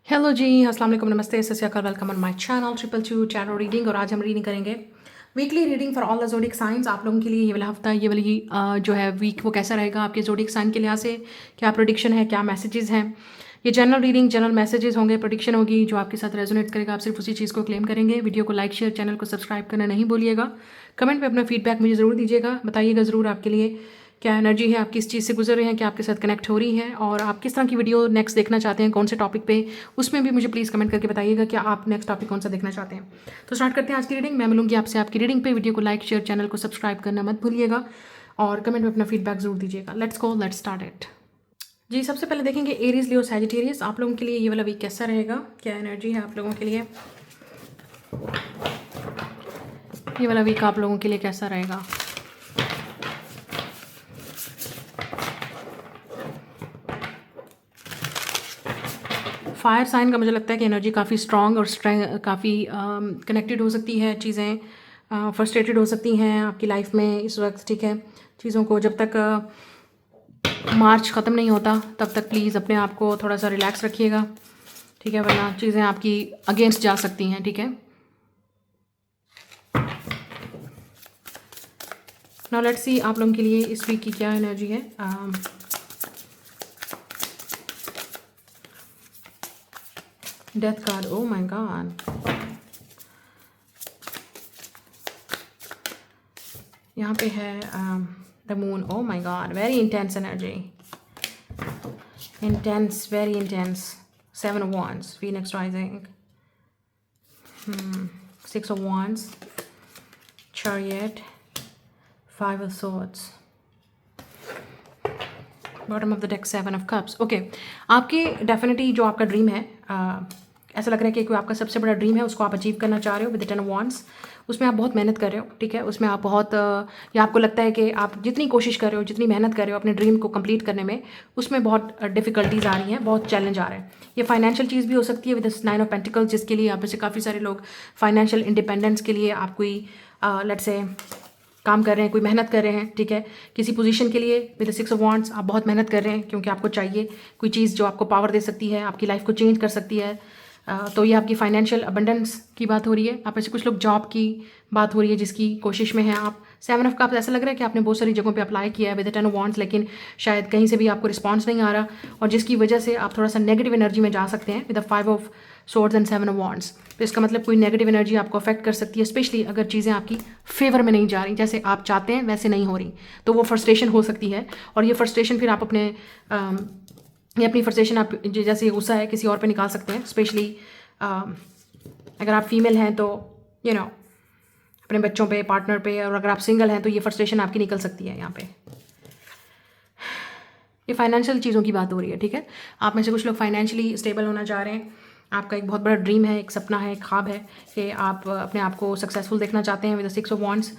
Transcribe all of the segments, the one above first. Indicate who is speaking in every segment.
Speaker 1: Hello जी, अस्सलाम वालेकुम, नमस्ते, सत श्री अकाल, welcome on my channel triple two channel reading. और आज हम रीडिंग करेंगे weekly reading for all the zodiac science. आप लोगों के लिए ये वाला हफ्ता, ये वाली जो है वीक, वो कैसा रहेगा आपके ज़ोडिक साइन के लिहाज से, क्या प्रोडिक्शन है, क्या मैसेजेस हैं। ये जनरल रीडिंग, जनरल मैसेजेस होंगे, प्रोडिक्शन होगी जो आपके साथ रेजोनेट करेगा, आप सिर्फ उसी चीज़ को क्लेम करेंगे। वीडियो को लाइक, शेयर, चैनल को सब्सक्राइब करना नहीं भूलिएगा। कमेंट में अपना फीडबैक मुझे ज़रूर दीजिएगा, बताइएगा ज़रूर आपके लिए क्या एनर्जी है, आप किस चीज़ से गुजर रहे हैं, क्या आपके साथ कनेक्ट हो रही है, और आप किस तरह की वीडियो नेक्स्ट देखना चाहते हैं, कौन से टॉपिक पे, उसमें भी मुझे प्लीज़ कमेंट करके बताइएगा कि आप नेक्स्ट टॉपिक कौन सा देखना चाहते हैं। तो स्टार्ट करते हैं आज की रीडिंग। मैं मिलूंगी आपसे आपकी रीडिंग पे। वीडियो को लाइक, शेयर, चैनल को सब्सक्राइब करना मत भूलिएगा और कमेंट में अपना फीडबैक जरूर दीजिएगा। Let's go, let's start it. जी, सबसे पहले देखेंगे एरीज, लियो, सैजिटेरियस, आप लोगों के लिए ये वाला वीक कैसा रहेगा, क्या एनर्जी है आप लोगों के लिए, ये वाला वीक आप लोगों के लिए कैसा रहेगा। फायर साइन का मुझे लगता है कि एनर्जी काफ़ी स्ट्रॉन्ग और काफ़ी कनेक्टेड हो सकती है, चीज़ें फ्रस्ट्रेटेड हो सकती हैं आपकी लाइफ में इस वक्त, ठीक है। चीज़ों को जब तक मार्च ख़त्म नहीं होता तब तक प्लीज़ अपने आप को थोड़ा सा रिलैक्स रखिएगा, ठीक है, वरना चीज़ें आपकी अगेंस्ट जा सकती हैं, ठीक है। नाउ लेट्स सी आप लोगों के लिए इस वीक की क्या एनर्जी है। Death card, oh my God, यहाँ पे है the moon, oh my God, very intense energy, intense, very intense. 7 of Wands, Phoenix rising, 6 of Wands, Chariot, 5 of Swords, bottom of the deck 7 of Cups। Okay, आपके definitely जो आपका dream है, ऐसा लग रहा है कि कोई आपका सबसे बड़ा ड्रीम है, उसको आप अचीव करना चाह रहे हो विद द 10 of Wands। उसमें आप बहुत मेहनत कर रहे हो, ठीक है, उसमें आप बहुत या आपको लगता है कि आप जितनी कोशिश कर रहे हो, जितनी मेहनत कर रहे हो अपने ड्रीम को कंप्लीट करने में, उसमें बहुत डिफिकल्टीज आ रही हैं, बहुत चैलेंज आ रहे हैं। ये फाइनेंशियल चीज़ भी हो सकती है विद द 9 of Pentacles, जिसके लिए आप में से काफ़ी सारे लोग फाइनेंशियल इंडिपेंडेंस के लिए आप कोई लेट्स से काम कर रहे हैं, कोई मेहनत कर रहे हैं, ठीक है, किसी पोजीशन के लिए विद द 6 of Wands आप बहुत मेहनत कर रहे हैं क्योंकि आपको चाहिए कोई चीज़ जो आपको पावर दे सकती है, आपकी लाइफ को चेंज कर सकती है। तो ये आपकी फाइनेंशियल अबंडेंस की बात हो रही है। आप ऐसे कुछ लोग जॉब की बात हो रही है जिसकी कोशिश में हैं आप। 7 of Cups, ऐसा लग रहा है कि आपने बहुत सारी जगहों पे अप्लाई किया है विद द 10 of Wands, लेकिन शायद कहीं से भी आपको रिस्पॉन्स नहीं आ रहा, और जिसकी वजह से आप थोड़ा सा नेगेटिव एनर्जी में जा सकते हैं with the 5 of Swords and 7 of Wands। तो इसका मतलब कोई नेगेटिव एनर्जी आपको अफेक्ट कर सकती है, स्पेशली अगर चीज़ें आपकी फेवर में नहीं जा रही, जैसे आप चाहते हैं वैसे नहीं हो रही, तो वो फ्रस्ट्रेशन हो सकती है। और ये फ्रस्ट्रेशन फिर आप अपने ये अपनी फ्रस्ट्रेशन आप जैसे गुस्सा है किसी और पे निकाल सकते हैं, स्पेशली अगर आप फीमेल हैं तो यू नो अपने बच्चों पे, पार्टनर पे, और अगर आप सिंगल हैं तो ये फ्रस्ट्रेशन आपकी निकल सकती है। यहाँ पे ये फाइनेंशियल चीज़ों की बात हो रही है, ठीक है। आप में से कुछ लोग फाइनेंशियली स्टेबल होना चाह रहे हैं, आपका एक बहुत बड़ा ड्रीम है, एक सपना है, एक ख्वाब है कि आप अपने आप को सक्सेसफुल देखना चाहते हैं विद द 6 of Wands।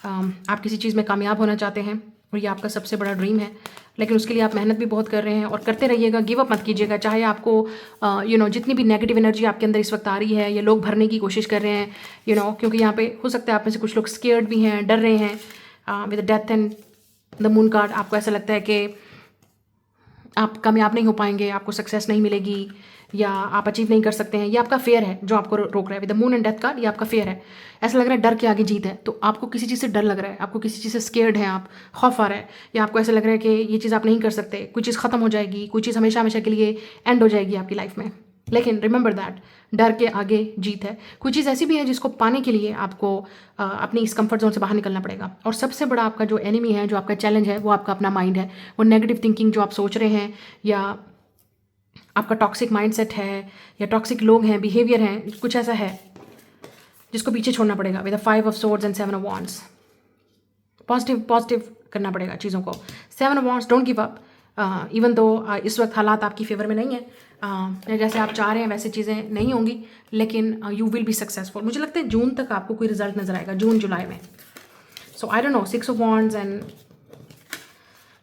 Speaker 1: आप किसी चीज़ में कामयाब होना चाहते हैं और ये आपका सबसे बड़ा ड्रीम है, लेकिन उसके लिए आप मेहनत भी बहुत कर रहे हैं और करते रहिएगा, गिव अप मत कीजिएगा। चाहे आपको जितनी भी नेगेटिव एनर्जी आपके अंदर इस वक्त आ रही है, ये लोग भरने की कोशिश कर रहे हैं, क्योंकि यहाँ पे हो सकता है आप में से कुछ लोग स्केयर्ड भी हैं, डर रहे हैं with death and the moon card. आपको ऐसा लगता है कि आप कामयाब नहीं हो पाएंगे, आपको सक्सेस नहीं मिलेगी, या आप अचीव नहीं कर सकते हैं। ये आपका फेयर है जो आपको रोक रहा है with the moon and death card. ये आपका फेयर है, ऐसा लग रहा है डर के आगे जीत है। तो आपको किसी चीज़ से डर लग रहा है, आपको किसी चीज़ से स्केर्ड है, आप खौफ आ रहा है, या आपको ऐसा लग रहा है कि ये चीज़ आप नहीं कर सकते, कोई चीज़ खत्म हो जाएगी, कोई चीज़ हमेशा हमेशा के लिए एंड हो जाएगी आपकी लाइफ में। लेकिन रिमेंबर दैट डर के आगे जीत है। कोई चीज़ ऐसी भी है जिसको पाने के लिए आपको अपनी इस कंफर्ट जोन से बाहर निकलना पड़ेगा। और सबसे बड़ा आपका जो एनिमी है, जो आपका चैलेंज है, वो आपका अपना माइंड है। वो नेगेटिव थिंकिंग जो आप सोच रहे हैं, या आपका टॉक्सिक माइंडसेट है, या टॉक्सिक लोग हैं, बिहेवियर हैं, कुछ ऐसा है जिसको पीछे छोड़ना पड़ेगा with the 5 of Swords and 7 of Wands। Positive करना पड़ेगा चीज़ों को। 7 of Wands, don't give up, even though इस वक्त हालात आपकी फेवर में नहीं है, जैसे आप चाह रहे हैं वैसे चीज़ें नहीं होंगी, लेकिन यू विल बी सक्सेसफुल। मुझे लगता है जून तक आपको कोई रिजल्ट नजर आएगा, जून जुलाई में। So I don't know, 6 of Wands and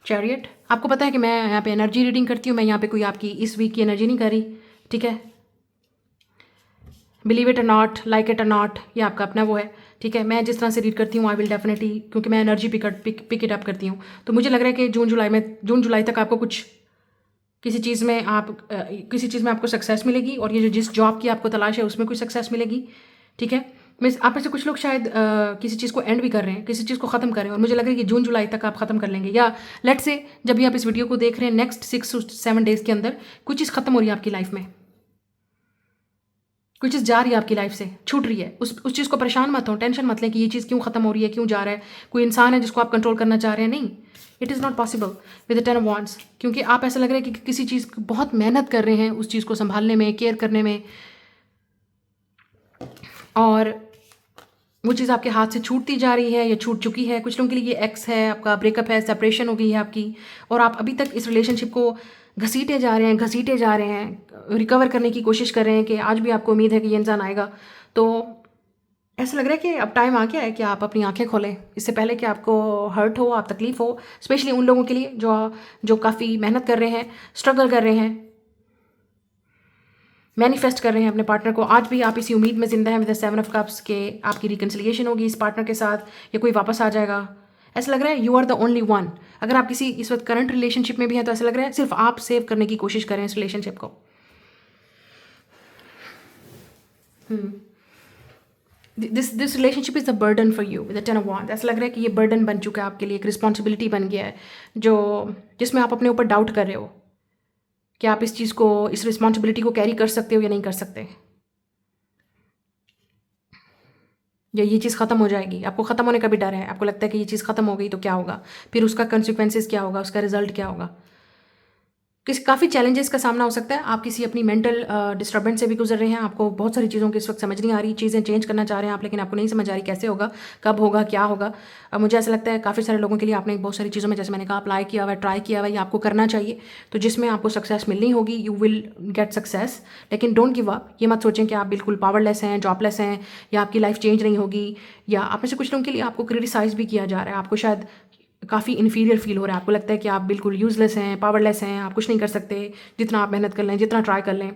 Speaker 1: chariot. आपको पता है कि मैं यहाँ पे एनर्जी रीडिंग करती हूँ, मैं यहाँ पे कोई आपकी इस वीक की एनर्जी नहीं कर रही, ठीक है। बिलीव इट और नॉट, लाइक इट और नॉट, ये आपका अपना वो है, ठीक है। मैं जिस तरह से रीड करती हूँ आई विल डेफिनेटली, क्योंकि मैं एनर्जी पिक इट अप करती हूँ, तो मुझे लग रहा है कि जून जुलाई तक आपको कुछ किसी चीज़ में किसी चीज़ में आपको सक्सेस मिलेगी, और ये जो जिस जॉब की आपको तलाश है उसमें कोई सक्सेस मिलेगी, ठीक है। आप में से कुछ लोग शायद किसी चीज़ को एंड भी कर रहे हैं, किसी चीज़ को ख़त्म कर रहे हैं, और मुझे लग रहा है कि जून जुलाई तक आप ख़त्म कर लेंगे, या लेट से जब भी आप इस वीडियो को देख रहे हैं नेक्स्ट 6 to 7 डेज़ के अंदर कोई चीज़ ख़त्म हो रही है आपकी लाइफ में, कोई चीज़ जा रही है आपकी लाइफ से, छूट रही है। उस चीज़ को परेशान मत हो, टेंशन मत लें कि ये चीज़ क्यों ख़त्म हो रही है, क्यों जा रहा है, कोई इंसान है जिसको आप कंट्रोल करना चाह रहे हैं, नहीं, it is not possible with the 10 of wands. क्योंकि आप ऐसा लग रहा है कि किसी चीज़ की बहुत मेहनत कर रहे हैं उस चीज़ को संभालने में, केयर करने में, और वो चीज़ आपके हाथ से छूटती जा रही है या छूट चुकी है। कुछ लोगों के लिए ये एक्स है, आपका ब्रेकअप है, सेपरेशन हो गई है आपकी, और आप अभी तक इस रिलेशनशिप को घसीटे जा रहे हैं, रिकवर करने की कोशिश कर रहे हैं कि आज भी आपको उम्मीद है कि ये इंसान आएगा। तो ऐसा लग रहा है कि अब टाइम आ गया है कि आप अपनी आंखें खोलें, इससे पहले कि आपको हर्ट हो, आप तकलीफ़ हो। स्पेशली उन लोगों के लिए जो काफ़ी मेहनत कर रहे हैं, स्ट्रगल कर रहे हैं, मैनिफेस्ट कर रहे हैं अपने पार्टनर को। आज भी आप इसी उम्मीद में ज़िंदा हैं विद द 7 ऑफ कप्स के आपकी रिकन्सिलिएशन होगी इस पार्टनर के साथ, या कोई वापस आ जाएगा। ऐसा लग रहा है you are the only one. अगर आप किसी इस वक्त करंट रिलेशनशिप में भी हैं तो ऐसा लग रहा है सिर्फ आप सेव करने की कोशिश करें इस रिलेशनशिप को। This relationship is a burden for you with the 10 of wands. ऐसा लग रहा है कि ये बर्डन बन चुका है आपके लिए, एक रिस्पॉन्सिबिलिटी बन गया है जिसमें आप अपने ऊपर डाउट कर रहे हो कि आप इस चीज़ को, इस रिस्पॉन्सिबिलिटी को कैरी कर सकते हो या नहीं कर सकते, या ये चीज़ ख़त्म हो जाएगी। आपको ख़त्म होने का भी डर है, आपको लगता है कि ये चीज़ ख़त्म हो गई तो क्या होगा, फिर उसका कंसिक्वेंसेस क्या होगा, उसका रिजल्ट क्या होगा। काफ़ी चैलेंजेस का सामना हो सकता है। आप किसी अपनी मेंटल डिस्टर्बेंस से भी गुजर रहे हैं, आपको बहुत सारी चीज़ों की इस वक्त समझ नहीं आ रही, चीज़ें चेंज करना चाह रहे हैं आप, लेकिन आपको नहीं समझ आ रही कैसे होगा, कब होगा, क्या होगा। मुझे ऐसा लगता है काफ़ी सारे लोगों के लिए आपने बहुत सारी चीज़ों में, जैसे मैंने कहा, अप्लाई किया हुआ है, ट्राई किया हुआ है, या आपको करना चाहिए, तो जिसमें आपको सक्सेस मिलनी होगी, यू विल गेट सक्सेस। लेकिन डोंट गिव अप। ये मत सोचें कि आप बिल्कुल पावरलेस हैं, जॉबलेस हैं, या आपकी लाइफ चेंज नहीं होगी, या आप में से कुछ लोगों के लिए आपको क्रिटिसाइज भी किया जा रहा है, आपको शायद काफ़ी इन्फीरियर फील हो रहा है, आपको लगता है कि आप बिल्कुल यूज़लेस हैं, पावरलेस हैं, आप कुछ नहीं कर सकते, जितना आप मेहनत कर लें, जितना ट्राई कर लें,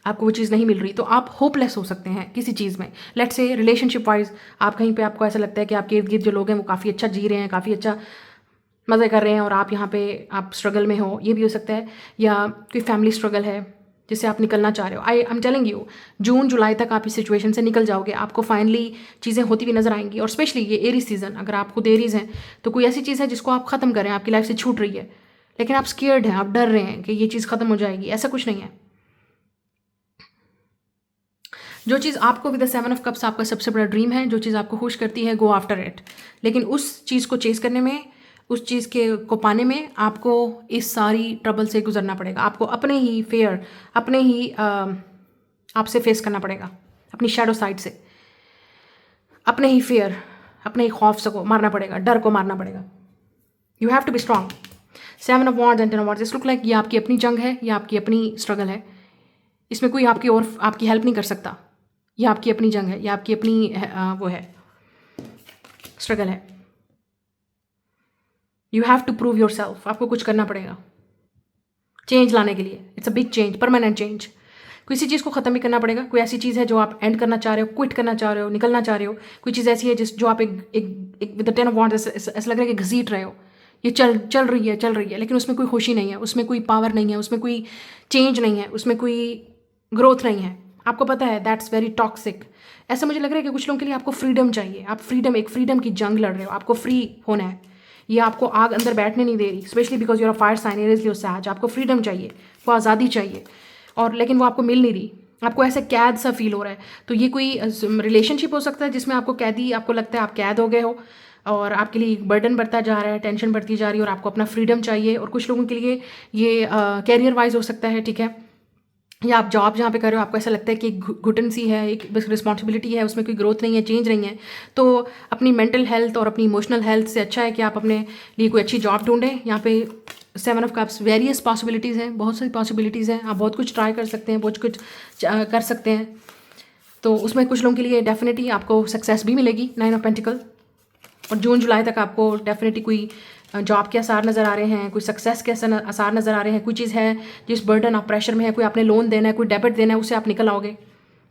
Speaker 1: आपको वो चीज़ नहीं मिल रही, तो आप होपलेस हो सकते हैं किसी चीज़ में। लेट्स से रिलेशनशिप वाइज आप कहीं पे, आपको ऐसा लगता है कि आपके इर्द गिर्द जो लोग हैं वो काफ़ी अच्छा जी रहे हैं, काफ़ी अच्छा मज़े कर रहे हैं, और आप यहाँ पे आप स्ट्रगल में हो, ये भी हो सकता है। या कोई फैमिली स्ट्रगल है जिससे आप निकलना चाह रहे हो। आई एम टेलिंग यू, जून जुलाई तक आप इस सिचुएशन से निकल जाओगे, आपको फाइनली चीज़ें होती हुई नजर आएंगी। और स्पेशली ये एरीज सीजन, अगर आप खुद एरीज हैं तो कोई ऐसी चीज़ है जिसको आप ख़त्म करें, आपकी लाइफ से छूट रही है, लेकिन आप स्केयर्ड हैं, आप डर रहे हैं कि ये चीज़ ख़त्म हो जाएगी। ऐसा कुछ नहीं है। जो चीज़ आपको विद द 7 ऑफ कप्स आपका सबसे बड़ा ड्रीम है, जो चीज़ आपको खुश करती है, गो आफ्टर इट। लेकिन उस चीज़ को चेस करने में, उस चीज़ को पाने में आपको इस सारी ट्रबल से गुजरना पड़ेगा। आपको अपने ही फेयर, अपने ही आपसे फेस करना पड़ेगा, अपनी शैडो साइड से, अपने ही फेयर, अपने ही खौफ को मारना पड़ेगा, डर को मारना पड़ेगा। You have to be strong. 7 of wands and 10 of wands, it's look like ये आपकी अपनी जंग है, ये आपकी अपनी स्ट्रगल है, इसमें कोई आपकी हेल्प नहीं कर सकता। ये आपकी अपनी जंग है, ये आपकी अपनी वो है, स्ट्रगल है। You have to prove yourself. आपको कुछ करना पड़ेगा चेंज लाने के लिए। It's a big change, permanent change. किसी चीज़ को ख़त्म भी करना पड़ेगा। कोई ऐसी चीज़ है जो आप एंड करना चाह रहे हो, क्विट करना चाह रहे हो, निकलना चाह रहे हो। कोई चीज़ ऐसी है जो आप एक विद द 10 ऑफ वांड्स ऐसा लग रहा है कि घसीट रहे हो, ये चल रही है, लेकिन उसमें कोई खुशी नहीं है, उसमें कोई पावर नहीं है, उसमें कोई चेंज नहीं है, उसमें कोई ग्रोथ नहीं है। आपको पता है दैट्स वेरी टॉक्सिक। ऐसा मुझे लग रहा है कि कुछ लोगों के लिए आपको फ्रीडम चाहिए। आप एक फ्रीडम की जंग लड़ रहे हो, आपको फ्री होना है। ये आपको आग अंदर बैठने नहीं दे रही, specially because you're a fire sign, Aries your Sag. आपको फ्रीडम चाहिए, वो आज़ादी चाहिए, और लेकिन वो आपको मिल नहीं रही। आपको ऐसे कैद सा फील हो रहा है। तो ये कोई रिलेशनशिप हो सकता है जिसमें आपको कैदी, आपको लगता है आप कैद हो गए हो, और आपके लिए बर्डन बढ़ता जा रहा है, टेंशन बढ़ती जा रही है, और आपको अपना फ्रीडम चाहिए। और कुछ लोगों के लिए ये कैरियर वाइज हो सकता है, ठीक है, या आप जॉब जहाँ पे कर रहे हो आपको ऐसा लगता है कि घुटन सी है, एक बस रिस्पॉन्सिबिलिटी है, उसमें कोई ग्रोथ नहीं है, चेंज नहीं है। तो अपनी मेंटल हेल्थ और अपनी इमोशनल हेल्थ से अच्छा है कि आप अपने लिए कोई अच्छी जॉब ढूंढें। यहाँ पे 7 ऑफ कप्स, वेरियस पॉसिबिलिटीज़ हैं, बहुत सारी पॉसिबिलिटीज़ हैं, आप बहुत कुछ ट्राई कर सकते हैं, बहुत कुछ कर सकते हैं। तो उसमें कुछ लोगों के लिए डेफिनेटली आपको सक्सेस भी मिलेगी, 9 ऑफ पेंटिकल। और जून जुलाई तक आपको डेफिनेटली कोई जॉब के आसार नज़र आ रहे हैं, कोई सक्सेस के आसार नज़र आ रहे हैं। कोई चीज़ है जिस बर्डन आप प्रेशर में है, कोई आपने लोन देना है, कोई डेबिट देना है, उससे आप निकल आओगे।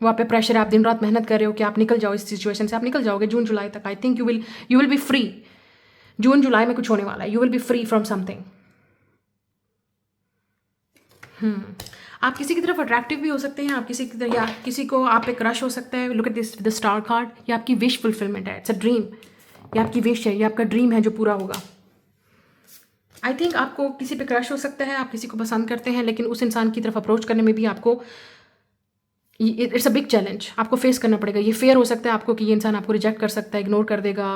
Speaker 1: वो आप पे प्रेशर है, आप दिन रात मेहनत कर रहे हो कि आप निकल जाओ इस सिचुएशन से, आप निकल जाओगे जून जुलाई तक। I think you will be free. जून जुलाई में कुछ होने वाला है, you will be free from something. आप किसी की तरफ अट्रैक्टिव भी हो सकते हैं, आप किसी की तरफ, या किसी को आप पे क्रश हो सकता है। Look at this the star card, ये आपकी विश फुलफिलमेंट है, इट्स अ ड्रीम। ये आपकी विश है, ये आपका ड्रीम है जो पूरा होगा। आई थिंक आपको किसी पे क्रश हो सकता है, आप किसी को पसंद करते हैं, लेकिन उस इंसान की तरफ अप्रोच करने में भी आपको इट्स अ बिग चैलेंज, आपको फेस करना पड़ेगा। ये फेयर हो सकता है आपको कि ये इंसान आपको रिजेक्ट कर सकता है, इग्नोर कर देगा,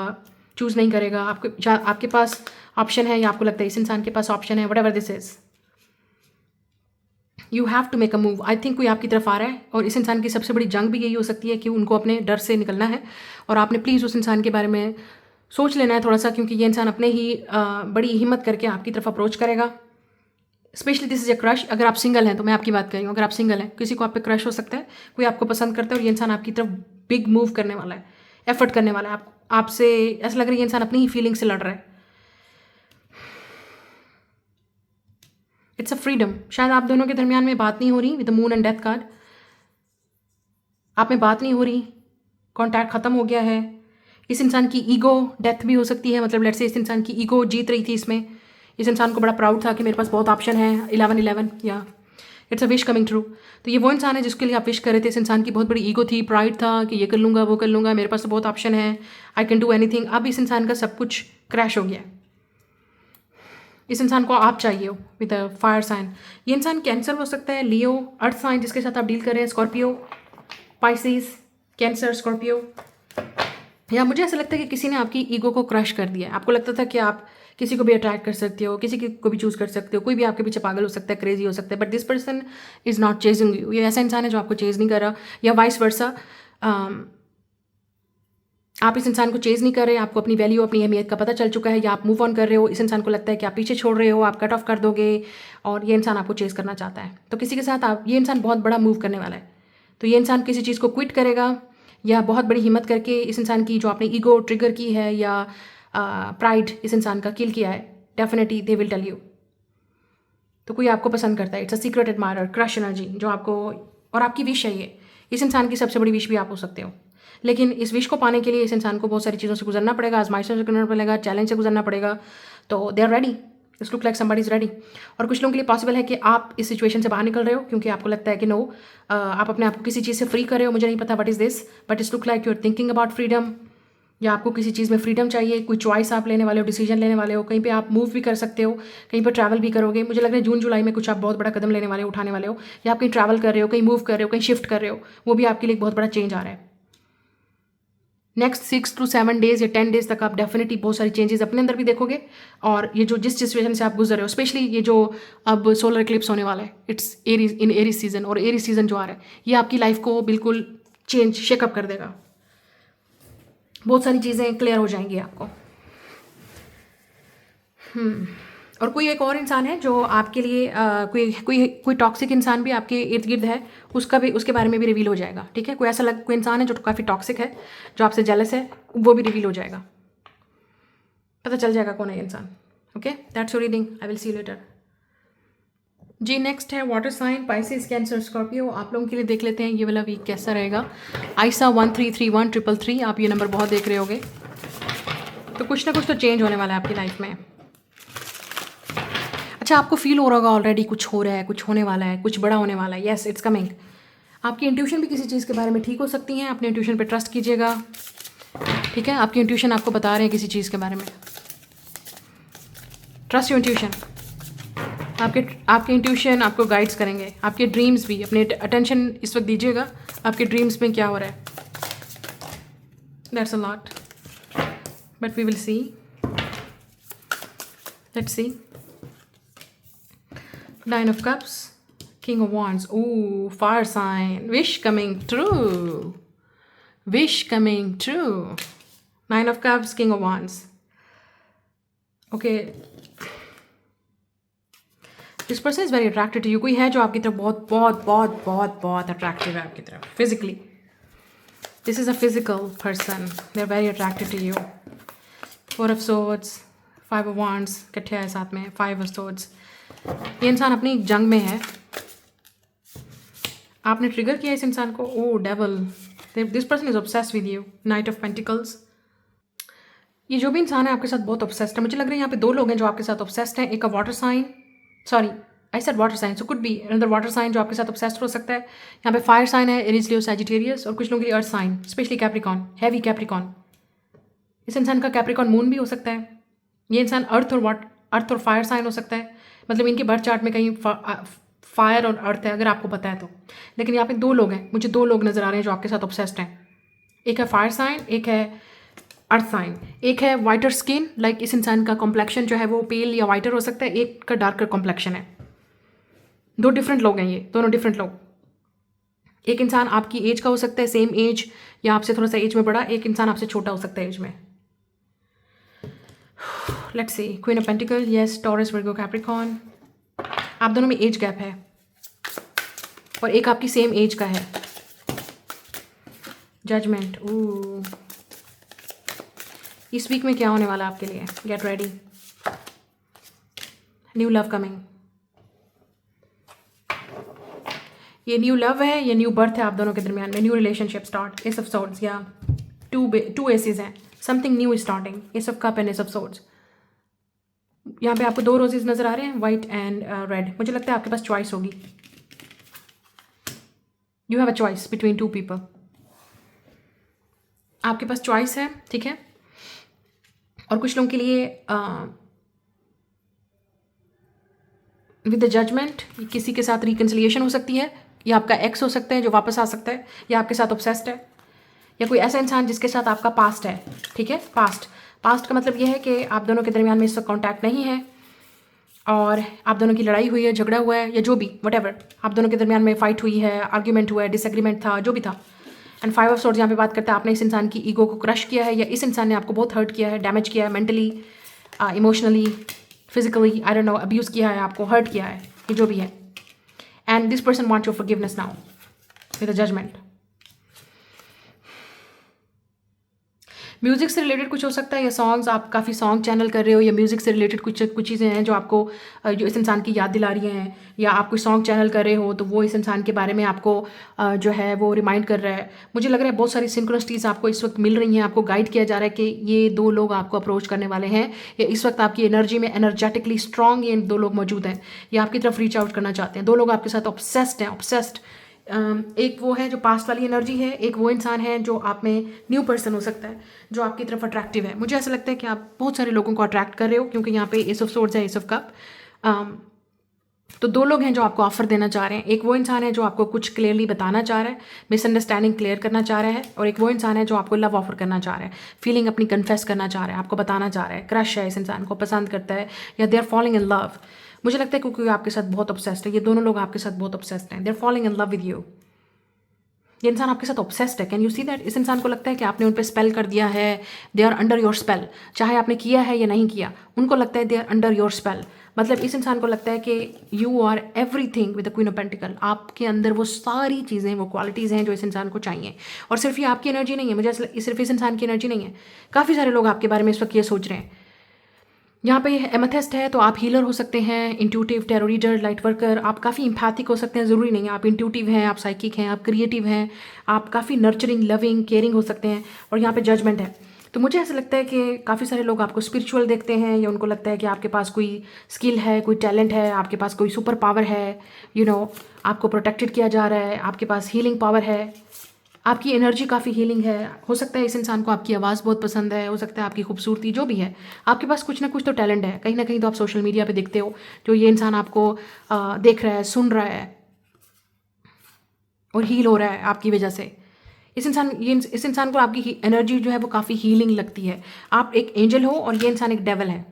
Speaker 1: चूज़ नहीं करेगा। आपके पास ऑप्शन है, या आपको लगता है इस इंसान के पास ऑप्शन है, whatever this is, you have to make a move. I think कोई आपकी तरफ आ रहा है, और इस इंसान की सबसे बड़ी जंग भी यही हो सकती है कि उनको अपने डर से निकलना है, और आपने प्लीज़ उस इंसान के बारे में सोच लेना है थोड़ा सा, क्योंकि ये इंसान अपने ही बड़ी हिम्मत करके आपकी तरफ अप्रोच करेगा। Specially this is a crush. अगर आप सिंगल हैं तो मैं आपकी बात कर रही हूँ, अगर आप सिंगल हैं, किसी को आप पे क्रश हो सकता है, कोई आपको पसंद करता है, और ये इंसान आपकी तरफ बिग मूव करने वाला है, एफर्ट करने वाला है। आपसे ऐसा लग रहा है ये इंसान अपनी ही फीलिंग से लड़ रहा है। It's a freedom. शायद आप दोनों के दरमियान में बात नहीं हो रही, with the moon and death card, आप में बात नहीं हो रही, कॉन्टैक्ट खत्म हो गया है। इस इंसान की ईगो डेथ भी हो सकती है, मतलब लेट्स से इस इंसान की ईगो जीत रही थी इसमें, इस इंसान को बड़ा प्राउड था कि मेरे पास बहुत ऑप्शन है, 11-11, या it's a wish coming true. तो ये वो इंसान है जिसके लिए आप विश कर रहे थे। इस इंसान की बहुत बड़ी ईगो थी, प्राइड था कि ये कर लूँगा, वो कर लूँगा, मेरे पास तो बहुत ऑप्शन है, आई कैन डू एनीथिंग। अब इस इंसान का सब कुछ क्रैश हो गया है। इस इंसान को आप चाहिए हो विद अ फायर साइन। ये इंसान कैंसर हो सकता है, लियो, अर्थ साइन जिसके साथ आप डील कर रहे हैं, स्कॉर्पियो, पाइसिस, कैंसर, स्कॉर्पियो। या मुझे ऐसा लगता है कि किसी ने आपकी ईगो को क्रश कर दिया है। आपको लगता था कि आप किसी को भी अट्रैक्ट कर सकते हो, किसी को भी चूज़ कर सकते हो, कोई भी आपके पीछे पागल हो सकता है, क्रेजी हो सकता है, but this person is not chasing you. ये ऐसा इंसान है जो आपको चेज़ नहीं कर रहा, या वाइस वर्सा। आप इस इंसान को चेज़ नहीं कर रहे, आपको अपनी वैल्यू, अपनी अहमियत का पता चल चुका है, या आप मूव ऑन कर रहे हो। इस इंसान को लगता है कि आप पीछे छोड़ रहे हो, आप कट ऑफ कर दोगे, और ये इंसान आपको चेज़ करना चाहता है। तो किसी के साथ ये इंसान बहुत बड़ा मूव करने वाला है। तो ये इंसान किसी चीज़ को क्विट करेगा, या बहुत बड़ी हिम्मत करके इस इंसान की जो आपने ईगो ट्रिगर की है, या प्राइड इस इंसान का किल किया है, definitely they will tell you. तो कोई आपको पसंद करता है, it's a secret admirer, crush energy जो आपको, और आपकी विश है ये। इस इंसान की सबसे बड़ी विश भी आप हो सकते हो, लेकिन इस विश को पाने के लिए इस इंसान को बहुत सारी चीज़ों से गुजरना पड़ेगा, आजमाइशों से गुजरना पड़ेगा, चैलेंज से गुजरना पड़ेगा। तो they are ready, it's look like somebody is ready. और कुछ लोगों के लिए पॉसिबल है कि आप इस सिचुएशन से बाहर निकल रहे हो, क्योंकि आपको लगता है कि नो, आप अपने आप को किसी चीज़ से फ्री कर रहे हो। मुझे नहीं पता what is this, but it's look like you are thinking about freedom, या आपको किसी चीज़ में फ्रीडम चाहिए, कोई चॉइस आप लेने वाले हो, डिसीजन लेने वाले हो, कहीं पे आप मूव भी कर सकते हो, कहीं पर ट्रैवल भी करोगे। मुझे लग रहा है जून जुलाई में कुछ आप बहुत बड़ा कदम लेने वाले हो, उठाने वाले हो, या आप कहीं ट्रैवल कर रहे हो, कहीं मूव कर रहे हो, कहीं शिफ्ट कर रहे हो, वो भी आपके लिए बहुत बड़ा चेंज आ रहा है। नेक्स्ट 6 to 7 डेज या 10 डेज तक आप डेफिनेटली बहुत सारी चेंजेस अपने अंदर भी देखोगे। और ये जो जिस सिचुएशन से आप गुजर रहे हो, स्पेशली ये जो अब सोलर इक्लिप्स होने वाला है, it's Aries, in Aries season, और एरीज सीजन जो आ रहा है, ये आपकी लाइफ को बिल्कुल चेंज, शेकअप कर देगा। बहुत सारी चीज़ें क्लियर हो जाएंगी आपको। और कोई एक और इंसान है जो आपके लिए कोई टॉक्सिक इंसान भी आपके इर्द गिर्द है, उसके बारे में भी रिवील हो जाएगा। ठीक है, कोई ऐसा कोई इंसान है जो काफ़ी टॉक्सिक है, जो आपसे जेलस है, वो भी रिवील हो जाएगा, पता चल जाएगा कौन है इंसान। Okay, that's your reading, I will see you later. जी, नेक्स्ट है water sign, Pisces, Cancer, Scorpio. आप लोगों के लिए देख लेते हैं ये वाला वीक कैसा रहेगा। आयसा 133133, आप ये नंबर बहुत देख रहे होगे, तो कुछ ना कुछ तो चेंज होने वाला है आपकी लाइफ में। अच्छा, आपको फील हो रहा होगा ऑलरेडी कुछ हो रहा है, कुछ होने वाला है, कुछ बड़ा होने वाला है। Yes, it's coming. आपकी इंट्यूशन भी किसी चीज़ के बारे में ठीक हो सकती हैं, अपने इंट्यूशन पे ट्रस्ट कीजिएगा। ठीक है, आपकी इंट्यूशन आपको बता रहे हैं किसी चीज़ के बारे में, ट्रस्ट योर इंट्यूशन। आपके इंट्यूशन आपको गाइड्स करेंगे। आपके ड्रीम्स भी, अपने अटेंशन इस वक्त दीजिएगा आपके ड्रीम्स में क्या हो रहा है। That's a lot, but we will see, let's see. Nine of Cups, King of Wands. Ooh, fire sign. Wish coming true. Wish coming true. Nine of Cups, King of Wands. Okay. This person is very attracted to you. कोई है जो आपकी तरफ बहुत बहुत बहुत बहुत बहुत अट्रैक्टिव है आपकी तरफ physically. This is a physical person. They're very attracted to you. Four of Swords, Five of Wands, इकट्ठे है साथ में, Five of Swords. ये इंसान अपनी एक जंग में है, आपने ट्रिगर किया इस इंसान को। Oh devil, this person is obsessed with you. Knight of pentacles, ये जो भी इंसान है आपके साथ बहुत ऑब्सेस्ड है। मुझे लग रहा है यहाँ पे दो लोग हैं जो आपके साथ ऑब्सेस्ड हैं। एक का water sign, sorry I said water sign, so could be another water sign जो आपके साथ ऑब्सेस्ड हो सकता है। यहाँ पे फायर साइन है, एरीज, लियो, सैजिटेरियस, और कुछ लोगों के लिए earth sign, specially Capricorn, heavy Capricorn. इस इंसान का कैप्रिकॉन मून भी हो सकता है। ये इंसान अर्थ और फायर साइन हो सकता है, मतलब इनके बर्थ चार्ट में कहीं फायर और अर्थ है, अगर आपको पता है तो। लेकिन यहाँ पे दो लोग हैं, मुझे दो लोग नज़र आ रहे हैं जो आपके साथ ऑब्सेस्ड हैं। एक है फायर साइन, एक है अर्थ साइन। एक है वाइटर स्किन, लाइक इस इंसान का कॉम्प्लेक्शन जो है वो पेल या वाइटर हो सकता है, एक का डार्कर कॉम्प्लेक्शन है। दो डिफरेंट लोग हैं ये, दोनों डिफरेंट लोग। एक इंसान आपकी एज का हो सकता है, सेम एज या आपसे थोड़ा सा एज में बड़ा, एक इंसान आपसे छोटा हो सकता है एज में। Let's see, queen of pentacle, yes, taurus, Virgo, Capricorn. आप दोनों में एज गैप है और एक आपकी सेम एज का है। जजमेंट, इस वीक में क्या होने वाला आपके लिए? Get ready, new love coming. ये न्यू लव है, ये न्यू बर्थ है आप दोनों के दरमियान में, new relationship start. S of swords या टू एसेस हैं, something new is starting. S of cup and S of swords. यहाँ पे आपको दो रोजेज नजर आ रहे हैं, वाइट एंड रेड। मुझे लगता है आपके पास चॉइस होगी, you have a choice between two people. आपके पास चॉइस है, ठीक है। और कुछ लोगों के लिए विद द जजमेंट किसी के साथ रिकन्सिलिएशन हो सकती है, या आपका एक्स हो सकता है जो वापस आ सकता है, या आपके साथ ऑब्सेस्ड है, या कोई ऐसा इंसान जिसके साथ आपका पास्ट है, ठीक है। पास्ट का मतलब यह है कि आप दोनों के दरमियान में इस वक्त कॉन्टैक्ट नहीं है और आप दोनों की लड़ाई हुई है, झगड़ा हुआ है, या जो भी व्हाटएवर, आप दोनों के दरमियान में फाइट हुई है, आर्ग्यूमेंट हुआ है, डिसएग्रीमेंट था, जो भी था। एंड फाइव ऑफ सोर्ड्स यहाँ पे बात करते हैं आपने इस इंसान की ईगो को क्रश किया है, या इस इंसान ने आपको बहुत हर्ट किया है, डैमेज किया है, mentally, emotionally, physically, I don't no, abuse किया है, आपको हर्ट किया है, ये जो भी है। And this person wants your forgiveness now with a judgement. Music से रिलेटेड कुछ हो सकता है, या सॉन्ग्स, आप काफ़ी सॉन्ग चैनल कर रहे हो, या म्यूज़िक से रिलेटेड कुछ चीज़ें हैं जो आपको जो इस इंसान की याद दिला रही हैं, या आप कोई सॉन्ग चैनल कर रहे हो तो वो इस इंसान के बारे में आपको जो है वो रिमाइंड कर रहा है। मुझे लग रहा है बहुत सारी सिंक्रोनिसिटीज़ आपको इस वक्त मिल रही हैं, आपको गाइड किया जा रहा है कि ये दो लोग आपको अप्रोच करने वाले हैं, या इस वक्त आपकी एनर्जी में एनर्जेटिकली स्ट्रॉन्ग ये दो लोग मौजूद हैं, या आपकी तरफ रीच आउट करना चाहते हैं। दो लोग आपके साथ ऑब्सेस्ड हैं, ऑब्सेस्ड। एक वो है जो पास्ट वाली एनर्जी है, एक वो इंसान है जो आप में न्यू पर्सन हो सकता है जो आपकी तरफ अट्रैक्टिव है। मुझे ऐसा लगता है कि आप बहुत सारे लोगों को अट्रैक्ट कर रहे हो, क्योंकि यहाँ पे एस ऑफ सोर्ड्स है, एस ऑफ कप। तो दो लोग हैं जो आपको ऑफर देना चाह रहे हैं। एक वो इंसान है जो आपको कुछ क्लियरली बताना चाह रहा है, मिसअंडरस्टैंडिंग क्लियर करना चाह रहा है, और एक वो इंसान है जो आपको लव ऑफर करना चाह रहा है, फीलिंग अपनी कन्फेस करना चाह रहा है, आपको बताना चाह रहा है, क्रश है, इस इंसान को पसंद करता है, या they are following in love. मुझे लगता है क्योंकि आपके साथ बहुत ऑब्सेस्ड है, ये दोनों लोग आपके साथ बहुत ऑब्सेस्ड हैं, they are following in love with you. ये इंसान आपके साथ ऑब्सेस्ड है, कैन यू सी दैट? इस इंसान को लगता है कि आपने उन पर स्पेल कर दिया है, they are under your spell. चाहे आपने किया है या नहीं किया, उनको लगता है they are under your spell. मतलब इस इंसान को लगता है कि you are everything with the queen of pentacle. आपके अंदर वो सारी चीज़ें, वो क्वालिटीज़ हैं जो इस इंसान को चाहिए। और सिर्फ ये आपकी एनर्जी नहीं है, मुझे सिर्फ इस इंसान की एनर्जी नहीं है, काफ़ी सारे लोग आपके बारे में इस वक्त ये सोच रहे हैं। यहाँ पे एमेथिस्ट है तो आप हीलर हो सकते हैं, intuitive, tarot reader, light worker, आप काफ़ी इम्पैथिक हो सकते हैं। ज़रूरी नहीं है आप इंट्यूटिव हैं, आप साइकिक हैं, आप क्रिएटिव हैं, आप काफ़ी नर्चरिंग, लविंग, केयरिंग हो सकते हैं। और यहाँ पे जजमेंट है। तो मुझे ऐसा लगता है कि काफ़ी सारे लोग आपको स्पिरिचुअल देखते हैं, या उनको लगता है कि आपके पास कोई स्किल है, कोई टैलेंट है, आपके पास कोई सुपर पावर है, आपको प्रोटेक्टेड किया जा रहा है, आपके पास हीलिंग पावर है, आपकी एनर्जी काफ़ी हीलिंग है। हो सकता है इस इंसान को आपकी आवाज़ बहुत पसंद है, हो सकता है आपकी खूबसूरती, जो भी है, आपके पास कुछ ना कुछ तो टैलेंट है। कहीं ना कहीं तो आप सोशल मीडिया पे देखते हो जो ये इंसान आपको देख रहा है, सुन रहा है और हील हो रहा है आपकी वजह से। इस इंसान को आपकी एनर्जी जो है वो काफ़ी हीलिंग लगती है। आप एक एंजल हो और ये इंसान एक डेविल है,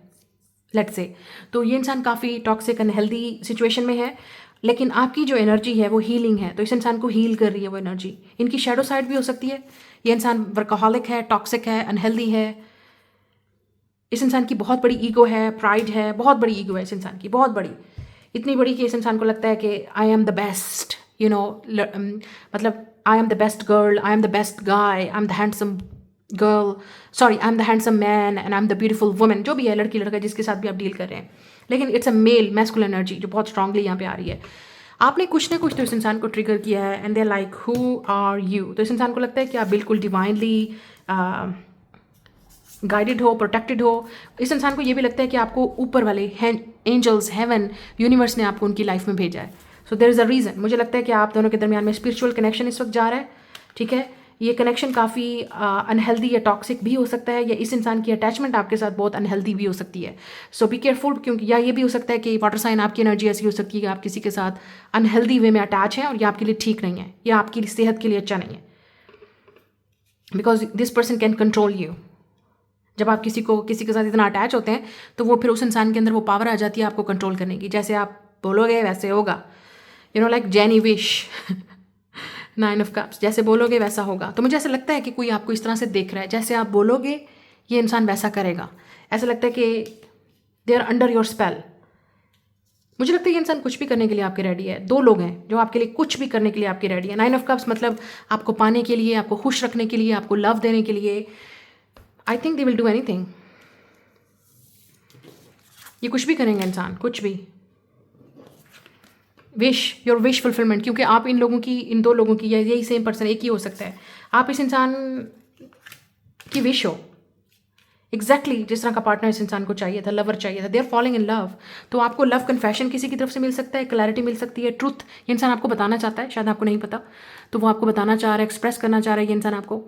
Speaker 1: लेट्स से। तो ये इंसान काफ़ी टॉक्सिक, अनहेल्दी सिचुएशन में है, लेकिन आपकी जो एनर्जी है वो हीलिंग है, तो इस इंसान को हील कर रही है वो एनर्जी। इनकी शैडो साइड भी हो सकती है। ये इंसान वर्कaholic है, टॉक्सिक है, अनहेल्दी है। इस इंसान की बहुत बड़ी ईगो है, प्राइड है, बहुत बड़ी ईगो है इस इंसान की, बहुत बड़ी, इतनी बड़ी कि इस इंसान को लगता है कि आई एम द बेस्ट, मतलब I am the best girl, I am the best guy, I am the handsome girl, sorry I am the handsome man and I am the beautiful woman, जो भी है, लड़की लड़का जिसके साथ भी आप डील कर रहे हैं। लेकिन it's a male masculine energy जो बहुत स्ट्रांगली यहाँ पे आ रही है। आपने कुछ ना कुछ तो इस इंसान को ट्रिगर किया है, and they like who are you. तो इस इंसान को लगता है कि आप बिल्कुल डिवाइनली गाइडेड हो, प्रोटेक्टेड हो। इस इंसान को ये भी लगता है कि आपको ऊपर वाले एंजल्स, हेवन, यूनिवर्स ने आपको उनकी लाइफ में भेजा है। So there is a reason. मुझे लगता है कि आप दोनों के दरमियान में स्पिरिचुअल कनेक्शन इस वक्त जा रहा है, ठीक है। ये कनेक्शन काफ़ी अनहेल्दी या टॉक्सिक भी हो सकता है, या इस इंसान की अटैचमेंट आपके साथ बहुत अनहेल्दी भी हो सकती है। सो बी केयरफुल, क्योंकि या ये भी हो सकता है कि वाटर साइन आपकी एनर्जी ऐसी हो सकती है कि आप किसी के साथ अनहेल्दी वे में अटैच हैं और ये आपके लिए ठीक नहीं है, या आपकी सेहत के लिए अच्छा नहीं है, because this person can control you. जब आप किसी के साथ इतना अटैच होते हैं तो वो फिर उस इंसान के अंदर वो पावर आ जाती है आपको कंट्रोल करने की। जैसे आप बोलोगे वैसे होगा, you know, like jenny wish 9 of cups, जैसे बोलोगे वैसा होगा। तो मुझे ऐसा लगता है कि कोई आपको इस तरह से देख रहा है, जैसे आप बोलोगे ये इंसान वैसा करेगा। ऐसा लगता है कि they are under your spell. मुझे लगता है ये इंसान कुछ भी करने के लिए आपके रेडी है। 2 लोग हैं जो आपके लिए कुछ भी करने के लिए आपके रेडी है। 9 ऑफ कप्स मतलब आपको पाने के लिए, आपको खुश रखने के लिए, आपको लव देने के लिए। आई think they will do anything. ये कुछ भी करेंगे इंसान, कुछ भी। विश, योर विश फुलफिलमेंट, क्योंकि आप इन 2 लोगों की, या यही सेम पर्सन एक ही हो सकता है, आप इस इंसान की विश हो एग्जैक्टली जिस तरह का पार्टनर इस इंसान को चाहिए था, लवर चाहिए था। They are following in love. तो आपको लव कन्फेशन किसी की तरफ से मिल सकता है, क्लैरिटी मिल सकती है, ट्रूथ ये इंसान आपको बताना चाहता है, शायद आपको नहीं पता, तो वो आपको बताना चाह रहा है, एक्सप्रेस करना चाह रहा है ये इंसान आपको।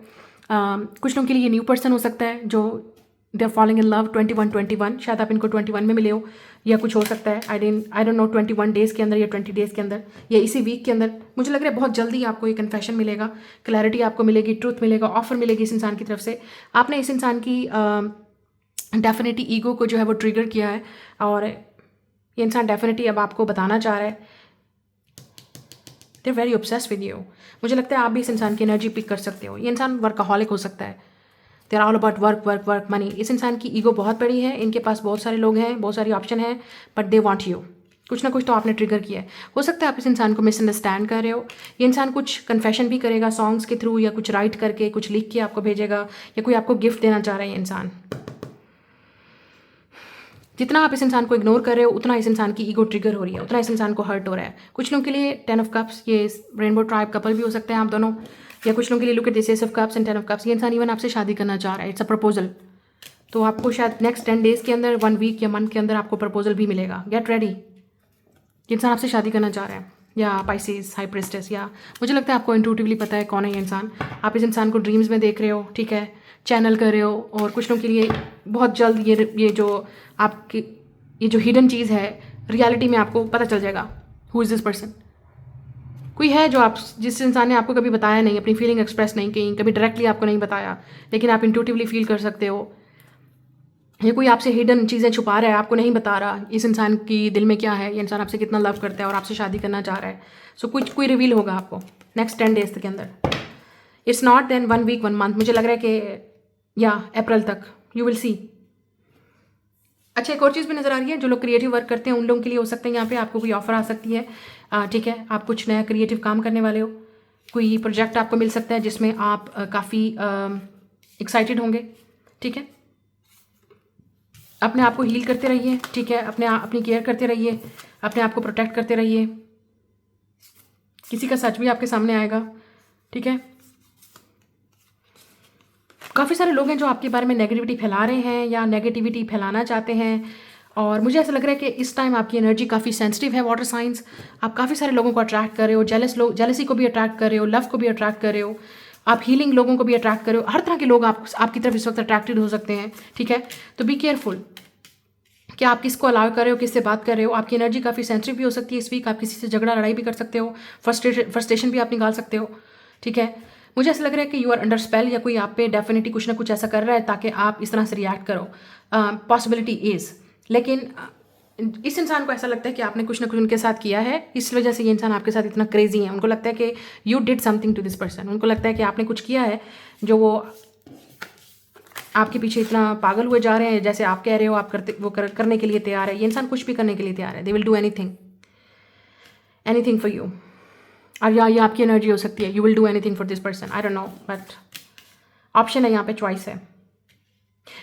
Speaker 1: कुछ लोगों के लिए ये न्यू पर्सन हो सकता है जो they are following in love. 21, शायद आप इनको 21 में मिले हो, या कुछ हो सकता है, आई डोंट नो 21 डेज़ के अंदर या 20 डेज़ के अंदर या इसी वीक के अंदर। मुझे लग रहा है बहुत जल्दी आपको ये कन्फेशन मिलेगा, क्लैरिटी आपको मिलेगी, ट्रूथ मिलेगा, ऑफर मिलेगी इस इंसान की तरफ से। आपने इस इंसान की डेफिनेटली ईगो को जो है वो ट्रिगर किया है, और ये इंसान डेफिनेटली अब आपको बताना चाह रहा है they are very obsessed with you. मुझे लगता है आप भी इस इंसान की एनर्जी पिक कर सकते हो। ये इंसान वर्कaholic हो सकता है, they are all about work work work money. इस इंसान की ईगो बहुत बड़ी है, इनके पास बहुत सारे लोग हैं, बहुत सारी ऑप्शन है, बट दे वांट यू। कुछ ना कुछ तो आपने ट्रिगर किया है। हो सकता है आप इस इंसान को मिसअंडरस्टैंड कर रहे हो। ये इंसान कुछ कन्फेशन भी करेगा सॉन्ग्स के थ्रू, या कुछ राइट करके, कुछ लिख के आपको भेजेगा, या कोई आपको गिफ्ट देना चाह रहा है ये इंसान। जितना आप इस इंसान को इग्नोर कर रहे हो उतना इस इंसान की ईगो ट्रिगर हो रही है, उतना इस इंसान को हर्ट हो रहा है। कुछ लोगों के लिए 10 ऑफ कप्स, ये रेनबो ट्राइब कपल भी हो सकते हैं आप दोनों, या कुछ लोगों के लिए look at this S of cups and 10 of cups, ये इंसान इवन आपसे शादी करना चाह रहा है। It's a proposal. तो आपको शायद नेक्स्ट 10 डेज़ के अंदर, 1 वीक या मंथ के अंदर आपको प्रपोजल भी मिलेगा। Get ready. ये इंसान आपसे शादी करना चाह रहा है, या पाइसेस, हाई प्रिस्टेस, या मुझे लगता है आपको इंट्यूटिवली पता है कौन है ये इंसान। आप इस इंसान को ड्रीम्स में देख रहे हो, ठीक है, चैनल कर रहे हो। और कुछ लोगों के लिए बहुत जल्द ये जो आपकी ये जो हिडन चीज़ है रियलिटी में आपको पता चल जाएगा हु इज़ दिस पर्सन। कोई है जो आप, जिस इंसान ने आपको कभी बताया नहीं, अपनी फीलिंग एक्सप्रेस नहीं की, कभी डायरेक्टली आपको नहीं बताया, लेकिन आप इंट्यूटिवली फील कर सकते हो। ये कोई आपसे हिडन चीज़ें छुपा रहा है, आपको नहीं बता रहा इस इंसान की दिल में क्या है, ये इंसान आपसे कितना लव करता है और आपसे शादी करना चाह रहा है। सो कुछ कोई रिवील होगा आपको नेक्स्ट 10 डेज के अंदर। It's not then 1 week 1 month, मुझे लग रहा है कि या अप्रैल तक यू विल सी। अच्छा, एक और चीज़ भी नज़र आ रही है, जो लोग क्रिएटिव वर्क करते हैं उन लोगों के लिए हो सकते हैं यहाँ पे आपको कोई ऑफर आ सकती है, ठीक है। आप कुछ नया क्रिएटिव काम करने वाले हो, कोई प्रोजेक्ट आपको मिल सकता है जिसमें आप काफ़ी एक्साइटेड होंगे, ठीक है। अपने आप को हील करते रहिए, ठीक है, अपनी केयर करते रहिए, अपने आप को प्रोटेक्ट करते रहिए। किसी का सच भी आपके सामने आएगा, ठीक है। काफ़ी सारे लोग हैं जो आपके बारे में नेगेटिविटी फैला रहे हैं या नेगेटिविटी फैलाना चाहते हैं, और मुझे ऐसा लग रहा है कि इस टाइम आपकी एनर्जी काफ़ी सेंसिटिव है वाटर साइंस। आप काफ़ी सारे लोगों को अट्रैक्ट कर रहे हो, जेलसी को भी अट्रैक्ट कर रहे हो, लव को भी अट्रैक्ट कर रहे हो, आप हीलिंग लोगों को भी अट्रैक्ट कर रहे हो। हर तरह के लोग आपकी तरफ इस वक्त अट्रैक्टेड हो सकते हैं, ठीक है। तो बी केयरफुल कि आप किसको अलाउ कर रहे हो, किससे बात कर रहे हो। आपकी एनर्जी काफ़ी सेंसिटिव भी हो सकती है इस वीक, आप किसी से झगड़ा लड़ाई भी कर सकते हो, फ्रस्ट्रेशन भी आप निकाल सकते हो, ठीक है। मुझे ऐसा लग रहा है कि यू आर अंडर स्पेल, या कोई आप पे डेफिनेटली कुछ ना कुछ ऐसा कर रहा है ताकि आप इस तरह से रिएक्ट करो। पॉसिबिलिटी इज़, लेकिन इस इंसान को ऐसा लगता है कि आपने कुछ ना कुछ उनके साथ किया है, इस वजह से ये इंसान आपके साथ इतना क्रेजी है। उनको लगता है कि you did something to this person, उनको लगता है कि आपने कुछ किया है जो वो आपके पीछे इतना पागल हुए जा रहे हैं। जैसे आप कह रहे हो आप करने के लिए तैयार है, ये इंसान कुछ भी करने के लिए तैयार है। दे will do anything for you. और या ये आपकी एनर्जी हो सकती है, you will do anything for this person, I don't no, but option है यहाँ पे, चॉइस है।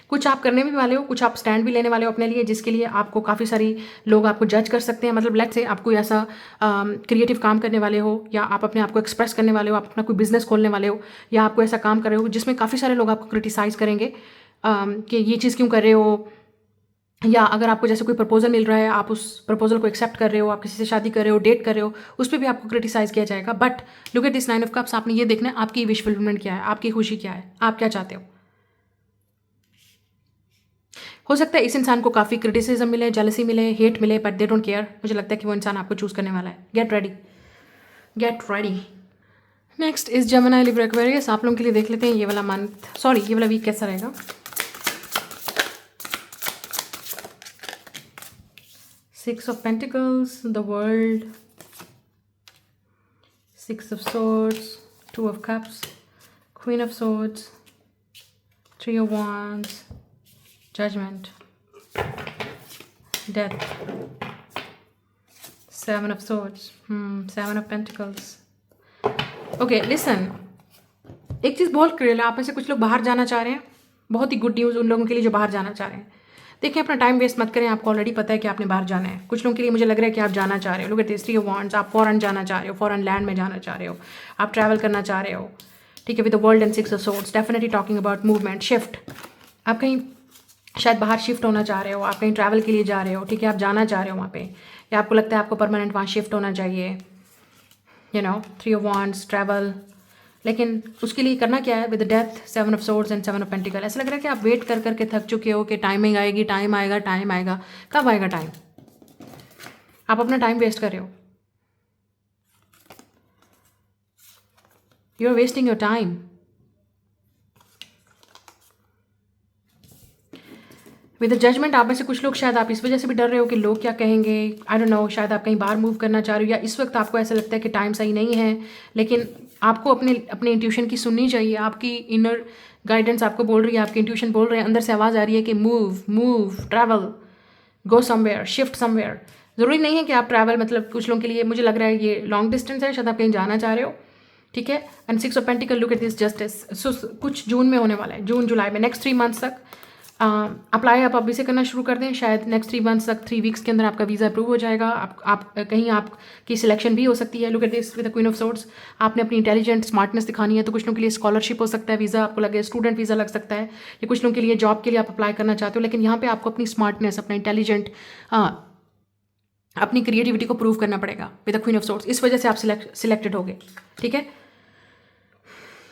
Speaker 1: कुछ आप करने भी वाले हो, कुछ आप स्टैंड भी लेने वाले हो अपने लिए, जिसके लिए आपको काफ़ी सारी लोग आपको जज कर सकते हैं। मतलब लेट्स से आप कोई ऐसा क्रिएटिव काम करने वाले हो, या आप अपने आप को एक्सप्रेस करने वाले हो, आप अपना कोई बिजनेस खोलने वाले हो, या आप कोई ऐसा काम कर रहे हो जिसमें काफ़ी सारे लोग आपको क्रिटिसाइज़ करेंगे, कि ये चीज़ क्यों कर रहे हो, या अगर आपको जैसे कोई प्रपोजल मिल रहा है, आप उस प्रपोजल को एक्सेप्ट कर रहे हो, आप किसी से शादी कर रहे हो, डेट कर रहे हो, उस पर भी आपको क्रिटिसाइज़ किया जाएगा। But look at this 9 of cups, आपने ये देखना है आपकी विश फुलफिलमेंट क्या है, आपकी खुशी क्या है, आप क्या चाहते हो सकता है इस इंसान को काफ़ी क्रिटिसिज्म मिले, जेलसी मिले, हेट मिले, बट दे डोंट केयर। मुझे लगता है कि वो इंसान आपको चूज़ करने वाला है। Get ready, get ready. Next इस जेमिनी, लिब्रा, एक्वेरियस। आप लोगों के लिए देख लेते हैं ये वाला मंथ, सॉरी ये वाला वीक कैसा रहेगा। Six of Pentacles, the World, Six of Swords, Two of Cups, Queen of Swords, Three of Wands, Judgment, Death, Seven of Swords, Seven of Pentacles. Okay, listen, एक चीज़ बहुत क्लियर है, आप में से कुछ लोग बाहर जाना चाह रहे हैं। बहुत ही गुड न्यूज़ उन लोगों के लिए जो बाहर जाना चाह रहे हैं। देखिए, अपना टाइम वेस्ट मत करें, आपको ऑलरेडी पता है कि आपने बाहर जाना है। कुछ लोगों के लिए मुझे लग रहा है कि आप जाना चाह रहे हो। Look at this 3 of wands, आप फॉरेन जाना चाह रहे हो, फॉरेन लैंड में जाना चाह रहे हो, आप ट्रैवल करना चाह रहे हो, ठीक है। With the world and 6 of swords, definitely talking about movement, shift. आप कहीं शायद बाहर शिफ्ट होना चाह रहे हो, आप कहीं ट्रैवल के लिए जा रहे हो, ठीक है, आप जाना चाह रहे हो वहाँ पे, या आपको लगता है आपको परमानेंट वहाँ शिफ्ट होना चाहिए, you know. 3 of wands, travel. लेकिन उसके लिए करना क्या है, with death, 7 of swords and 7 of pentacle. ऐसा लग रहा है कि आप वेट कर करके थक चुके हो कि टाइमिंग आएगी, टाइम आएगा, टाइम आएगा। कब आएगा टाइम? आप अपना टाइम वेस्ट कर रहे हो। You are wasting your time. With the judgement, आप में से कुछ लोग शायद आप इस वजह से भी डर रहे हो कि लोग क्या कहेंगे, आई डोंट नो। शायद आप कहीं बाहर मूव करना चाह रहे हो, या इस वक्त आपको ऐसा लगता है कि टाइम सही नहीं है, लेकिन आपको अपने इंट्यूशन की सुननी चाहिए। आपकी इनर गाइडेंस आपको बोल रही है, आपकी इंट्यूशन बोल रहे हैं, अंदर से आवाज़ आ रही है कि move, travel, go somewhere, shift somewhere. ज़रूरी नहीं है कि आप ट्रैवल, मतलब कुछ लोगों के लिए मुझे लग रहा है ये लॉन्ग डिस्टेंस है, शायद आप कहीं जाना चाह रहे हो, ठीक है। And 6 of pentacle, look at this justice. So कुछ जून में होने वाला है, जून जुलाई में, नेक्स्ट 3 मंथ्स तक अप्लाई आप अभी से करना शुरू कर दें। शायद नेक्स्ट 3 मंथ्स तक, 3 वीक्स के अंदर आपका वीज़ा अप्रूव हो जाएगा। आप कहीं आपकी सिलेक्शन भी हो सकती है। Look at this with the queen of swords. आपने अपनी इंटेलिजेंट स्मार्टनेस दिखानी है, तो कुछ लोगों के लिए स्कॉलरशिप हो सकता है, वीज़ा आपको लगे, स्टूडेंट वीज़ा लग सकता है, या कुछ लोगों के लिए जॉब के लिए आप अप्लाई करना चाहते हो। लेकिन यहाँ पे आपको अपनी स्मार्टनेस, अपना इंटेलिजेंट, अपनी क्रिएटिविटी को प्रूव करना पड़ेगा with the queen of swords. इस वजह से आप सिलेक्टेड हो गए, ठीक है।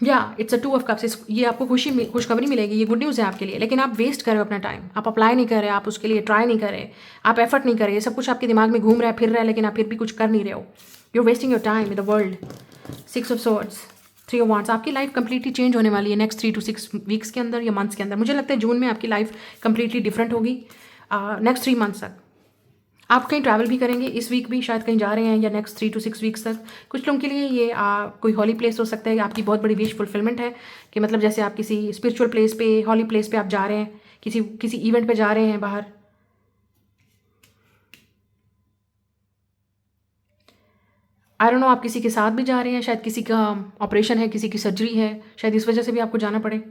Speaker 1: या इट्स अ 2 ऑफ कप्स। ये आपको खुशखबरी मिलेगी, ये गुड न्यूज़ है आपके लिए। लेकिन आप वेस्ट कर रहे हो अपना टाइम, आप अप्लाई नहीं कर रहे, आप उसके लिए ट्राई नहीं कर रहे, आप एफर्ट नहीं कर रहे। ये सब कुछ आपके दिमाग में घूम रहा है, फिर रहा है, लेकिन आप फिर भी कुछ कर नहीं रहे हो। You are wasting your time with the world. 6 of swords, 3 of wands. आपकी लाइफ कंप्लीटली चेंज होने वाली है नेक्स्ट 3 to 6 वीक्स के अंदर या मंथ्स के अंदर। मुझे लगता है जून में आपकी लाइफ कंप्लीटली डिफरेंट होगी। नेक्स्ट 3 मंथ्स तक आप कहीं ट्रैवल भी करेंगे, इस वीक भी शायद कहीं जा रहे हैं, या नेक्स्ट 3 to 6 वीक्स तक। कुछ लोगों के लिए ये कोई हॉली प्लेस हो सकता है, आपकी बहुत बड़ी विश फुलफिलमेंट है कि मतलब जैसे आप किसी स्पिरिचुअल प्लेस पे, हॉली प्लेस पे आप जा रहे हैं, किसी इवेंट पे जा रहे हैं बाहर। आई डोंट नो, आप किसी के साथ भी जा रहे हैं, शायद किसी का ऑपरेशन है, किसी की सर्जरी है, शायद इस वजह से भी आपको जाना पड़े,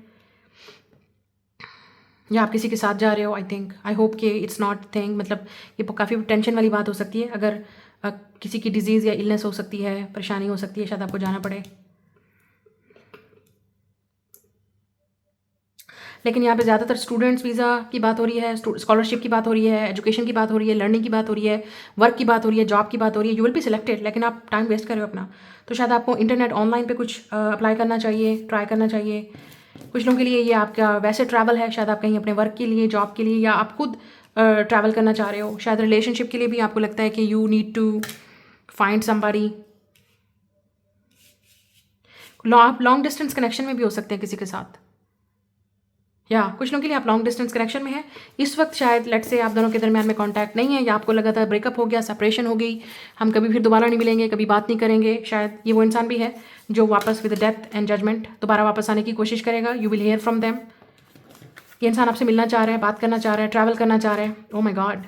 Speaker 1: या आप किसी के साथ जा रहे हो। आई थिंक, आई होप कि इट्स नॉट थिंग, मतलब ये काफ़ी टेंशन वाली बात हो सकती है। अगर किसी की डिजीज़ या इलनेस हो सकती है, परेशानी हो सकती है, शायद आपको जाना पड़े। लेकिन यहाँ पे ज़्यादातर स्टूडेंट्स वीज़ा की बात हो रही है, स्कॉलरशिप की बात हो रही है, एजुकेशन की बात हो रही है, लर्निंग की बात हो रही है, वर्क की बात हो रही है, जॉब की बात हो रही है। यू विल बी सिलेक्टेड, लेकिन आप टाइम वेस्ट कर रहे हो अपना। तो शायद आपको इंटरनेट ऑनलाइन पे कुछ अप्लाई करना चाहिए, ट्राई करना चाहिए। कुछ लोगों के लिए ये आपका वैसे ट्रैवल है, शायद आप कहीं अपने वर्क के लिए, जॉब के लिए, या आप खुद ट्रैवल करना चाह रहे हो। शायद रिलेशनशिप के लिए भी आपको लगता है कि you need to find somebody. आप लॉन्ग डिस्टेंस कनेक्शन में भी हो सकते हैं किसी के साथ, या कुछ लोगों के लिए आप लॉन्ग डिस्टेंस कनेक्शन में है इस वक्त। शायद लेट से आप दोनों के दरमियान में कांटेक्ट नहीं है, या आपको लगा था ब्रेकअप हो गया, सेपरेशन हो गई, हम कभी फिर दोबारा नहीं मिलेंगे, कभी बात नहीं करेंगे। शायद ये वो इंसान भी है जो वापस विद डेथ एंड जजमेंट दोबारा वापस आने की कोशिश करेगा। You will hear from them. ये इंसान आपसे मिलना चाह रहा है, बात करना चाह रहा है, ट्रैवल करना चाह रहा है। Oh my God.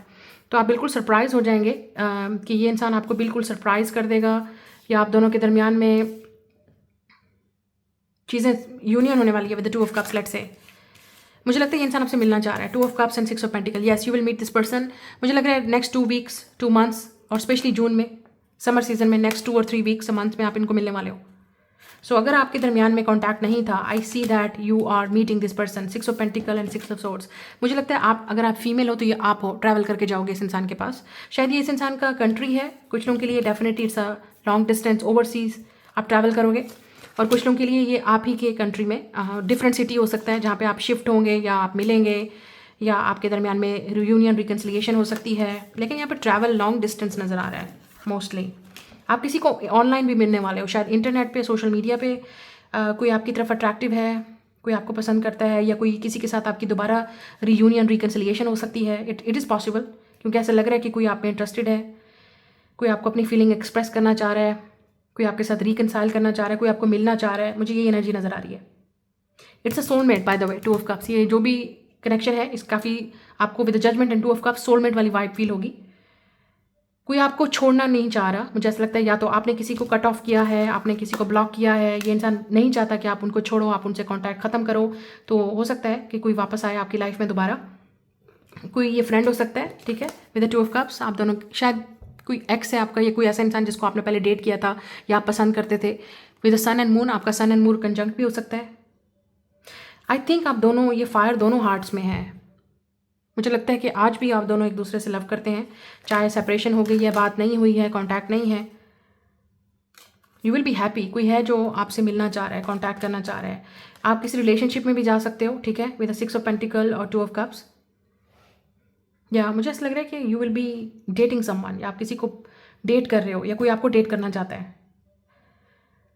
Speaker 1: तो आप बिल्कुल सरप्राइज़ हो जाएंगे कि ये इंसान आपको बिल्कुल सरप्राइज़ कर देगा, या आप दोनों के दरमियान में चीज़ें, यूनियन होने वाली है with the 2 of cups. Late से मुझे लगता है ये इंसान आपसे मिलना चाह रहा है। 2 of cups and 6 of pentacle. Yes, you will meet this person. मुझे लग रहा है नेक्स्ट 2 वीक्स, 2 मंथ्स, और स्पेशली जून में, समर सीजन में, नेक्स्ट 2 or 3 वीक्स, मंथ में आप इनको मिलने वाले हो। सो अगर आपके दरमियान में कॉन्टैक्ट नहीं था, I see that you are meeting this person, 6 of pentacle and 6 of swords. मुझे लगता है आप, अगर आप फीमेल हो तो ये आप हो, ट्रैवल करके जाओगे इस इंसान के पास। शायद ये इस इंसान का कंट्री है, कुछ लोगों के लिए definitely it's a long distance overseas आप ट्रैवल करोगे, और कुछ लोगों के लिए ये आप ही के कंट्री में डिफरेंट सिटी हो सकता है जहाँ पे आप शिफ्ट होंगे या आप मिलेंगे, या आपके दरमियान में रियूनियन रिकन्सिलिएशन हो सकती है। लेकिन यहाँ पर ट्रैवल लॉन्ग डिस्टेंस नज़र आ रहा है मोस्टली। आप किसी को ऑनलाइन भी मिलने वाले हो, शायद इंटरनेट पे, सोशल मीडिया पे कोई आपकी तरफ अट्रैक्टिव है, कोई आपको पसंद करता है, या कोई किसी के साथ आपकी दोबारा रियूनियन रिकन्सिलिएशन हो सकती है। इट इज़ पॉसिबल, क्योंकि ऐसा लग रहा है कि कोई आप में इंटरेस्टेड है, कोई आपको अपनी फीलिंग एक्सप्रेस करना चाह रहा है, कोई आपके साथ रिकनसाइल करना चाह रहा है, कोई आपको मिलना चाह रहा है। मुझे ये एनर्जी नज़र आ रही है। It's a soulmate by the way, 2 of cups. ये जो भी कनेक्शन है इस काफ़ी आपको with judgement and 2 of cups soulmate वाली वाइब फील होगी। कोई आपको छोड़ना नहीं चाह रहा। मुझे ऐसा लगता है या तो आपने किसी को कट ऑफ किया है, आपने किसी को ब्लॉक किया है, ये इंसान नहीं चाहता कि आप उनको छोड़ो, आप उनसे कॉन्टैक्ट ख़त्म करो। तो हो सकता है कि कोई वापस आए आपकी लाइफ में दोबारा, कोई ये फ्रेंड हो सकता है, ठीक है, विद द 2 ऑफ कप्स। आप दोनों, शायद कोई एक्स है आपका, या कोई ऐसा इंसान जिसको आपने पहले डेट किया था या आप पसंद करते थे। With the sun and moon, आपका सन एंड मून कंजंक्ट भी हो सकता है। आई थिंक आप दोनों, ये फायर दोनों हार्ट्स में है। मुझे लगता है कि आज भी आप दोनों एक दूसरे से लव करते हैं, चाहे सेपरेशन हो गई है, बात नहीं हुई है, कॉन्टैक्ट नहीं है। You will be happy. कोई है जो आपसे मिलना चाह रहा है, कॉन्टैक्ट करना चाह रहा है। आप किसी रिलेशनशिप में भी जा सकते हो, ठीक है, विद द 6 ऑफ पेंटिकल और 2 ऑफ कप्स। या मुझे ऐसा लग रहा है कि you will B dating someone, या आप किसी को डेट कर रहे हो, या कोई आपको डेट करना चाहता है।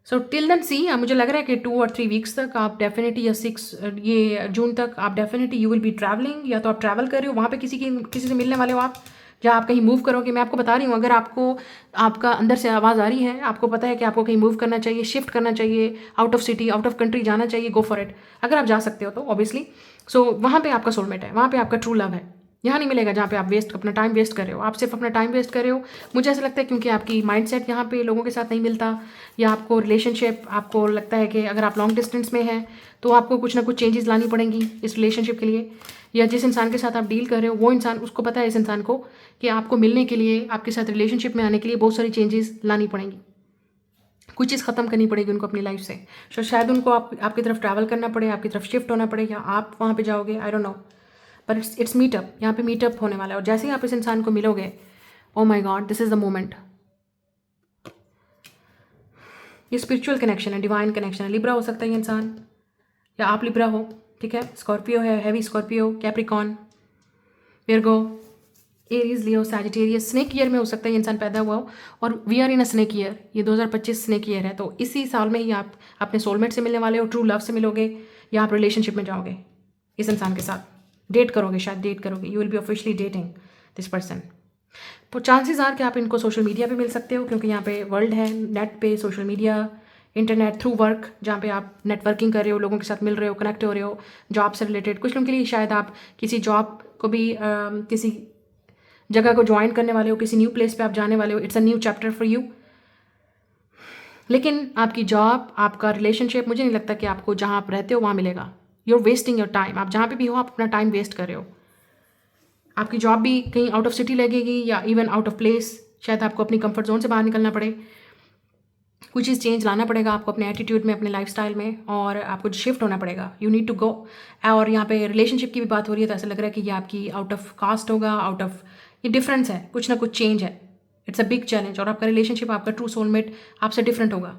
Speaker 1: सो टिल देन सी, मुझे लग रहा है कि 2 और 3 वीक्स तक आप डेफिनेटली, या 6 ये जून तक आप definitely you will be travelling, या तो आप ट्रैवल कर रहे हो, वहाँ पे किसी से मिलने वाले हो आप, या आप कहीं मूव करोगे। मैं आपको बता रही हूँ, अगर आपको, आपका अंदर से आवाज़ आ रही है, आपको पता है कि आपको कहीं मूव करना चाहिए, शिफ्ट करना चाहिए, out of city, out of country जाना चाहिए, गो फॉर इट। अगर आप जा सकते हो तो ऑब्वियसली। सो वहाँ पे आपका सोलमेट है, वहाँ पे आपका ट्रू लव है। यहाँ नहीं मिलेगा जहाँ पे आप अपना टाइम वेस्ट कर रहे हो। आप सिर्फ अपना टाइम वेस्ट कर रहे हो, मुझे ऐसा लगता है, क्योंकि आपकी माइंडसेट यहाँ पे लोगों के साथ नहीं मिलता, या आपको रिलेशनशिप, आपको लगता है कि अगर आप लॉन्ग डिस्टेंस में हैं तो आपको कुछ ना कुछ चेंजेस लानी पड़ेंगी इस रिलेशनशिप के लिए, या जिस इंसान के साथ आप डील कर रहे हो वो इंसान, उसको पता है इस इंसान को कि आपको मिलने के लिए, आपके साथ रिलेशनशिप में आने के लिए बहुत सारी चेंजेस लानी पड़ेंगी, कुछ चीज़ ख़त्म करनी पड़ेगी उनको अपनी लाइफ से। तो शायद उनको आपकी तरफ ट्रैवल करना पड़े, आपकी तरफ शिफ्ट होना पड़े, या आप वहाँ पे जाओगे, आई डोंट नो, पर इट्स मीटअप। यहाँ पे मीटअप होने वाला है, और जैसे ही आप इस इंसान को मिलोगे, oh my God, this is the moment. ये स्पिरिचुअल कनेक्शन है, डिवाइन कनेक्शन है। लिब्रा हो सकता है ये इंसान, या आप लिब्रा हो, ठीक है, स्कॉर्पियो है, heavy Scorpio, Capricorn, Virgo, Aries, Leo, Sagittarius. Snake year में हो सकता है ये इंसान पैदा हुआ हो, और we are in a snake year, ये 2025 स्नेक ईयर है। तो इसी साल में ही आप अपने सोलमेट से मिलने वाले हो, ट्रू लव से मिलोगे, या आप रिलेशनशिप में जाओगे इस इंसान के साथ, डेट करोगे, शायद डेट करोगे, you will B officially dating this person. तो चांसेस आर कि आप इनको सोशल मीडिया पे मिल सकते हो, क्योंकि यहाँ पे वर्ल्ड है, नेट पे, social media, internet, through work, जहाँ पे आप नेटवर्किंग कर रहे हो, लोगों के साथ मिल रहे हो, कनेक्ट हो रहे हो, जॉब से रिलेटेड। कुछ लोगों के लिए शायद आप किसी जॉब को भी किसी जगह को ज्वाइन करने वाले हो, किसी न्यू प्लेस पे आप जाने वाले हो, it's a new chapter for you. लेकिन आपकी जॉब, आपका रिलेशनशिप, मुझे नहीं लगता कि आपको जहाँ आप रहते हो वहाँ मिलेगा। You are wasting your time. आप जहाँ पे भी हो, आप अपना टाइम वेस्ट कर रहे हो। आपकी जॉब भी कहीं आउट ऑफ सिटी लगेगी, या इवन आउट ऑफ प्लेस, शायद आपको अपनी कंफर्ट जोन से बाहर निकलना पड़े, कुछ चीज़ चेंज लाना पड़ेगा आपको अपने एटीट्यूड में, अपने लाइफस्टाइल में, और आपको शिफ्ट होना पड़ेगा। You need to go. और यहाँ पे रिलेशनशिप की भी बात हो रही है, तो ऐसा लग रहा है कि ये आपकी आउट ऑफ कास्ट होगा, आउट ऑफ, ये डिफरेंस है, कुछ ना कुछ चेंज है। It's a big challenge. और आपका रिलेशनशिप, आपका ट्रू सोलमेट आपसे डिफरेंट होगा,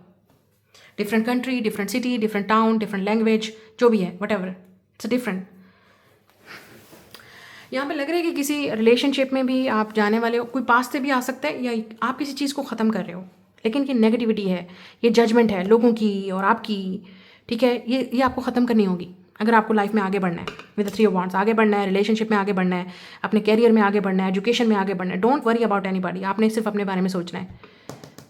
Speaker 1: different country, different city, different town, different language, जो भी है, वट एवर, इट्स डिफरेंट। यहाँ पे लग रहा है कि किसी रिलेशनशिप में भी आप जाने वाले हो, कोई पास से भी आ सकता है, या आप किसी चीज़ को ख़त्म कर रहे हो, लेकिन ये नेगेटिविटी है, ये जजमेंट है लोगों की और आपकी, ठीक है, ये आपको ख़त्म करनी होगी अगर आपको लाइफ में आगे बढ़ना है, विद 3 ऑफ वांड्स, आगे बढ़ना है, रिलेशनशिप में आगे बढ़ना है, अपने कैरियर में आगे बढ़ना है, एजुकेशन में आगे बढ़ना है। Don't worry about anybody. आपने सिर्फ अपने बारे में सोचना है।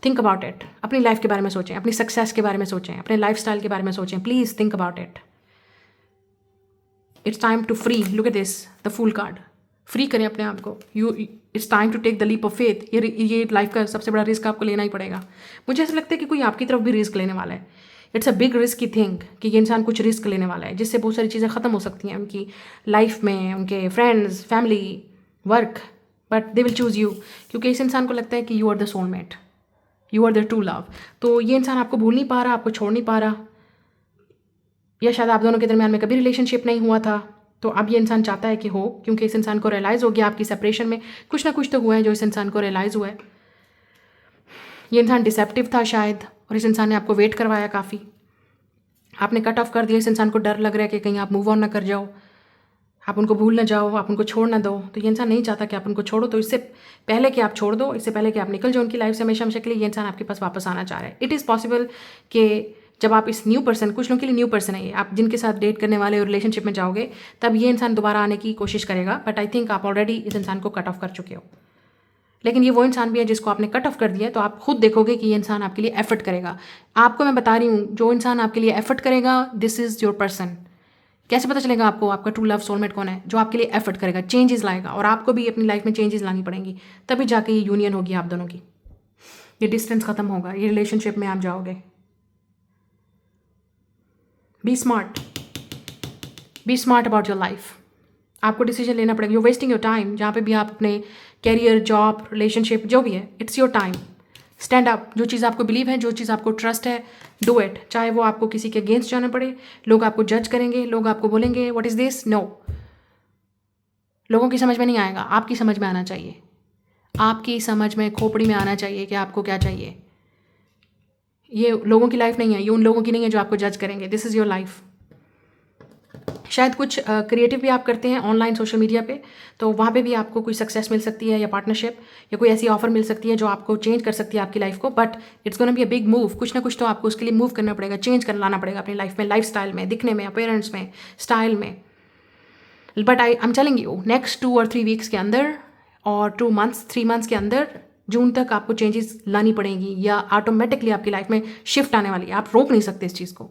Speaker 1: Think about it. अपनी लाइफ के बारे में सोचें, अपनी सक्सेस के बारे में सोचें, अपने लाइफस्टाइल के बारे में सोचें। Please think about it. It's time to free. Look at this, the fool card. Free करें अपने आप को। It's time to take the leap of faith. ये लाइफ का सबसे बड़ा रिस्क आपको लेना ही पड़ेगा। मुझे ऐसा लगता है कि कोई आपकी तरफ भी रिस्क लेने वाला है। इट्स अ बिग रिस्क की थिंक कि ये इंसान कुछ रिस्क लेने वाला है, जिससे बहुत सारी चीज़ें ख़त्म हो सकती हैं उनकी लाइफ में, उनके friends, family, work, but they will choose you, क्योंकि इस इंसान को लगता है कि you are the soulmate. You are the true love. तो ये इंसान आपको भूल नहीं पा रहा, आपको छोड़ नहीं पा रहा, या शायद आप दोनों के दरमियान में कभी रिलेशनशिप नहीं हुआ था, तो अब ये इंसान चाहता है कि हो, क्योंकि इस इंसान को रियलाइज़ हो गया आपकी सेपरेशन में कुछ ना कुछ तो हुआ है जो इस इंसान को रियलाइज़ हुआ है। ये इंसान डिसेप्टिव था शायद, और इस इंसान ने आपको वेट करवाया काफ़ी, आपने कट ऑफ कर दिया। इस इंसान को डर लग रहा है कि कहीं आप मूव ऑन ना कर जाओ, आप उनको भूल ना जाओ, आप उनको छोड़ ना दो। तो ये इंसान नहीं चाहता कि आप उनको छोड़ो, तो इससे पहले कि आप छोड़ दो, इससे पहले कि आप निकल जाओ उनकी लाइफ से हमेशा हमेशा के लिए, ये इंसान आपके पास वापस आना चाह रहा है। इट इज़ पॉसिबल कि जब आप इस न्यू पर्सन, कुछ लोगों के लिए न्यू पर्सन है ये, आप जिनके साथ डेट करने वाले और रिलेशनशिप में जाओगे, तब ये इंसान दोबारा आने की कोशिश करेगा। बट आई थिंक आप ऑलरेडी इस इंसान को कट ऑफ कर चुके हो। लेकिन ये वो इंसान भी है जिसको आपने कट ऑफ कर दिया है, तो आप खुद देखोगे कि ये इंसान आपके लिए एफर्ट करेगा। आपको मैं बता रही हूँ, जो इंसान आपके लिए एफर्ट करेगा, दिस इज़ योर पर्सन। कैसे पता चलेगा आपको आपका ट्रू लव सोलमेट कौन है? जो आपके लिए एफर्ट करेगा, चेंजेस लाएगा, और आपको भी अपनी लाइफ में चेंजेस लानी पड़ेंगी, तभी जाके ये यूनियन होगी आप दोनों की, ये डिस्टेंस खत्म होगा, ये रिलेशनशिप में आप जाओगे। Be smart, be smart about your life. आपको डिसीजन लेना पड़ेगा। यू वेस्टिंग योर टाइम, जहाँ पे भी आप अपने कैरियर, जॉब, रिलेशनशिप जो भी है, it's your time. Stand up, जो चीज़ आपको बिलीव है, जो चीज़ आपको ट्रस्ट है, डू इट। चाहे वो आपको किसी के अगेंस्ट जाना पड़े, लोग आपको जज करेंगे, लोग आपको बोलेंगे व्हाट इज़ दिस, नो, लोगों की समझ में नहीं आएगा, आपकी समझ में आना चाहिए, आपकी समझ में, खोपड़ी में आना चाहिए कि आपको क्या चाहिए। ये लोगों की लाइफ नहीं है, ये उन लोगों की नहीं है जो आपको जज करेंगे। This is your life. शायद कुछ क्रिएटिव भी आप करते हैं ऑनलाइन सोशल मीडिया पे, तो वहाँ पे भी आपको कोई सक्सेस मिल सकती है, या पार्टनरशिप, या कोई ऐसी ऑफर मिल सकती है जो आपको चेंज कर सकती है आपकी लाइफ को। But it's gonna be a big move. कुछ ना कुछ तो आपको उसके लिए मूव करना पड़ेगा, चेंज कर लाना पड़ेगा अपनी लाइफ में, लाइफ स्टाइल में, दिखने में, अपीयरेंस में, स्टाइल में। But I am telling you, next 2 और 3 वीक्स के अंदर, और 2 मंथ्स, 3 मंथ्स के अंदर, जून तक आपको चेंजेस लानी पड़ेंगी, या ऑटोमेटिकली आपकी लाइफ में शिफ्ट आने वाली है। आप रोक नहीं सकते इस चीज़ को,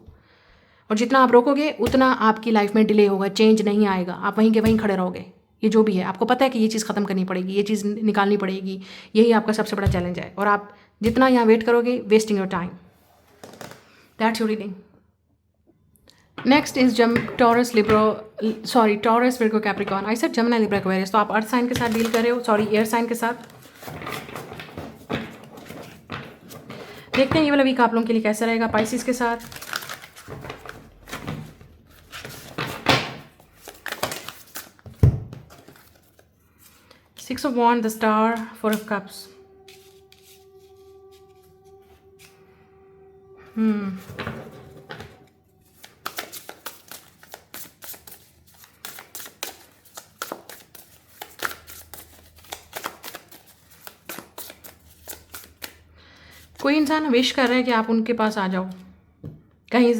Speaker 1: और जितना आप रोकोगे उतना आपकी लाइफ में डिले होगा, चेंज नहीं आएगा, आप वहीं के वहीं खड़े रहोगे। ये जो भी है, आपको पता है कि ये चीज़ ख़त्म करनी पड़ेगी, ये चीज़ निकालनी पड़ेगी, यही आपका सबसे बड़ा चैलेंज है, और आप जितना यहाँ वेट करोगे, wasting your time. That's your reading. Next is Taurus Virgo Capricorn. I said Gemini Libra Aquarius. तो आप अर्थ साइन के साथ डील कर रहे हो, सॉरी, एयर साइन के साथ। देखते हैं ये वाला वीक आप लोगों के लिए कैसा रहेगा पाइसिस के साथ। Six of Wands, the Star, Four of Cups. कोई इंसान विश कर रहा है कि आप उनके पास आ जाओ, कहीं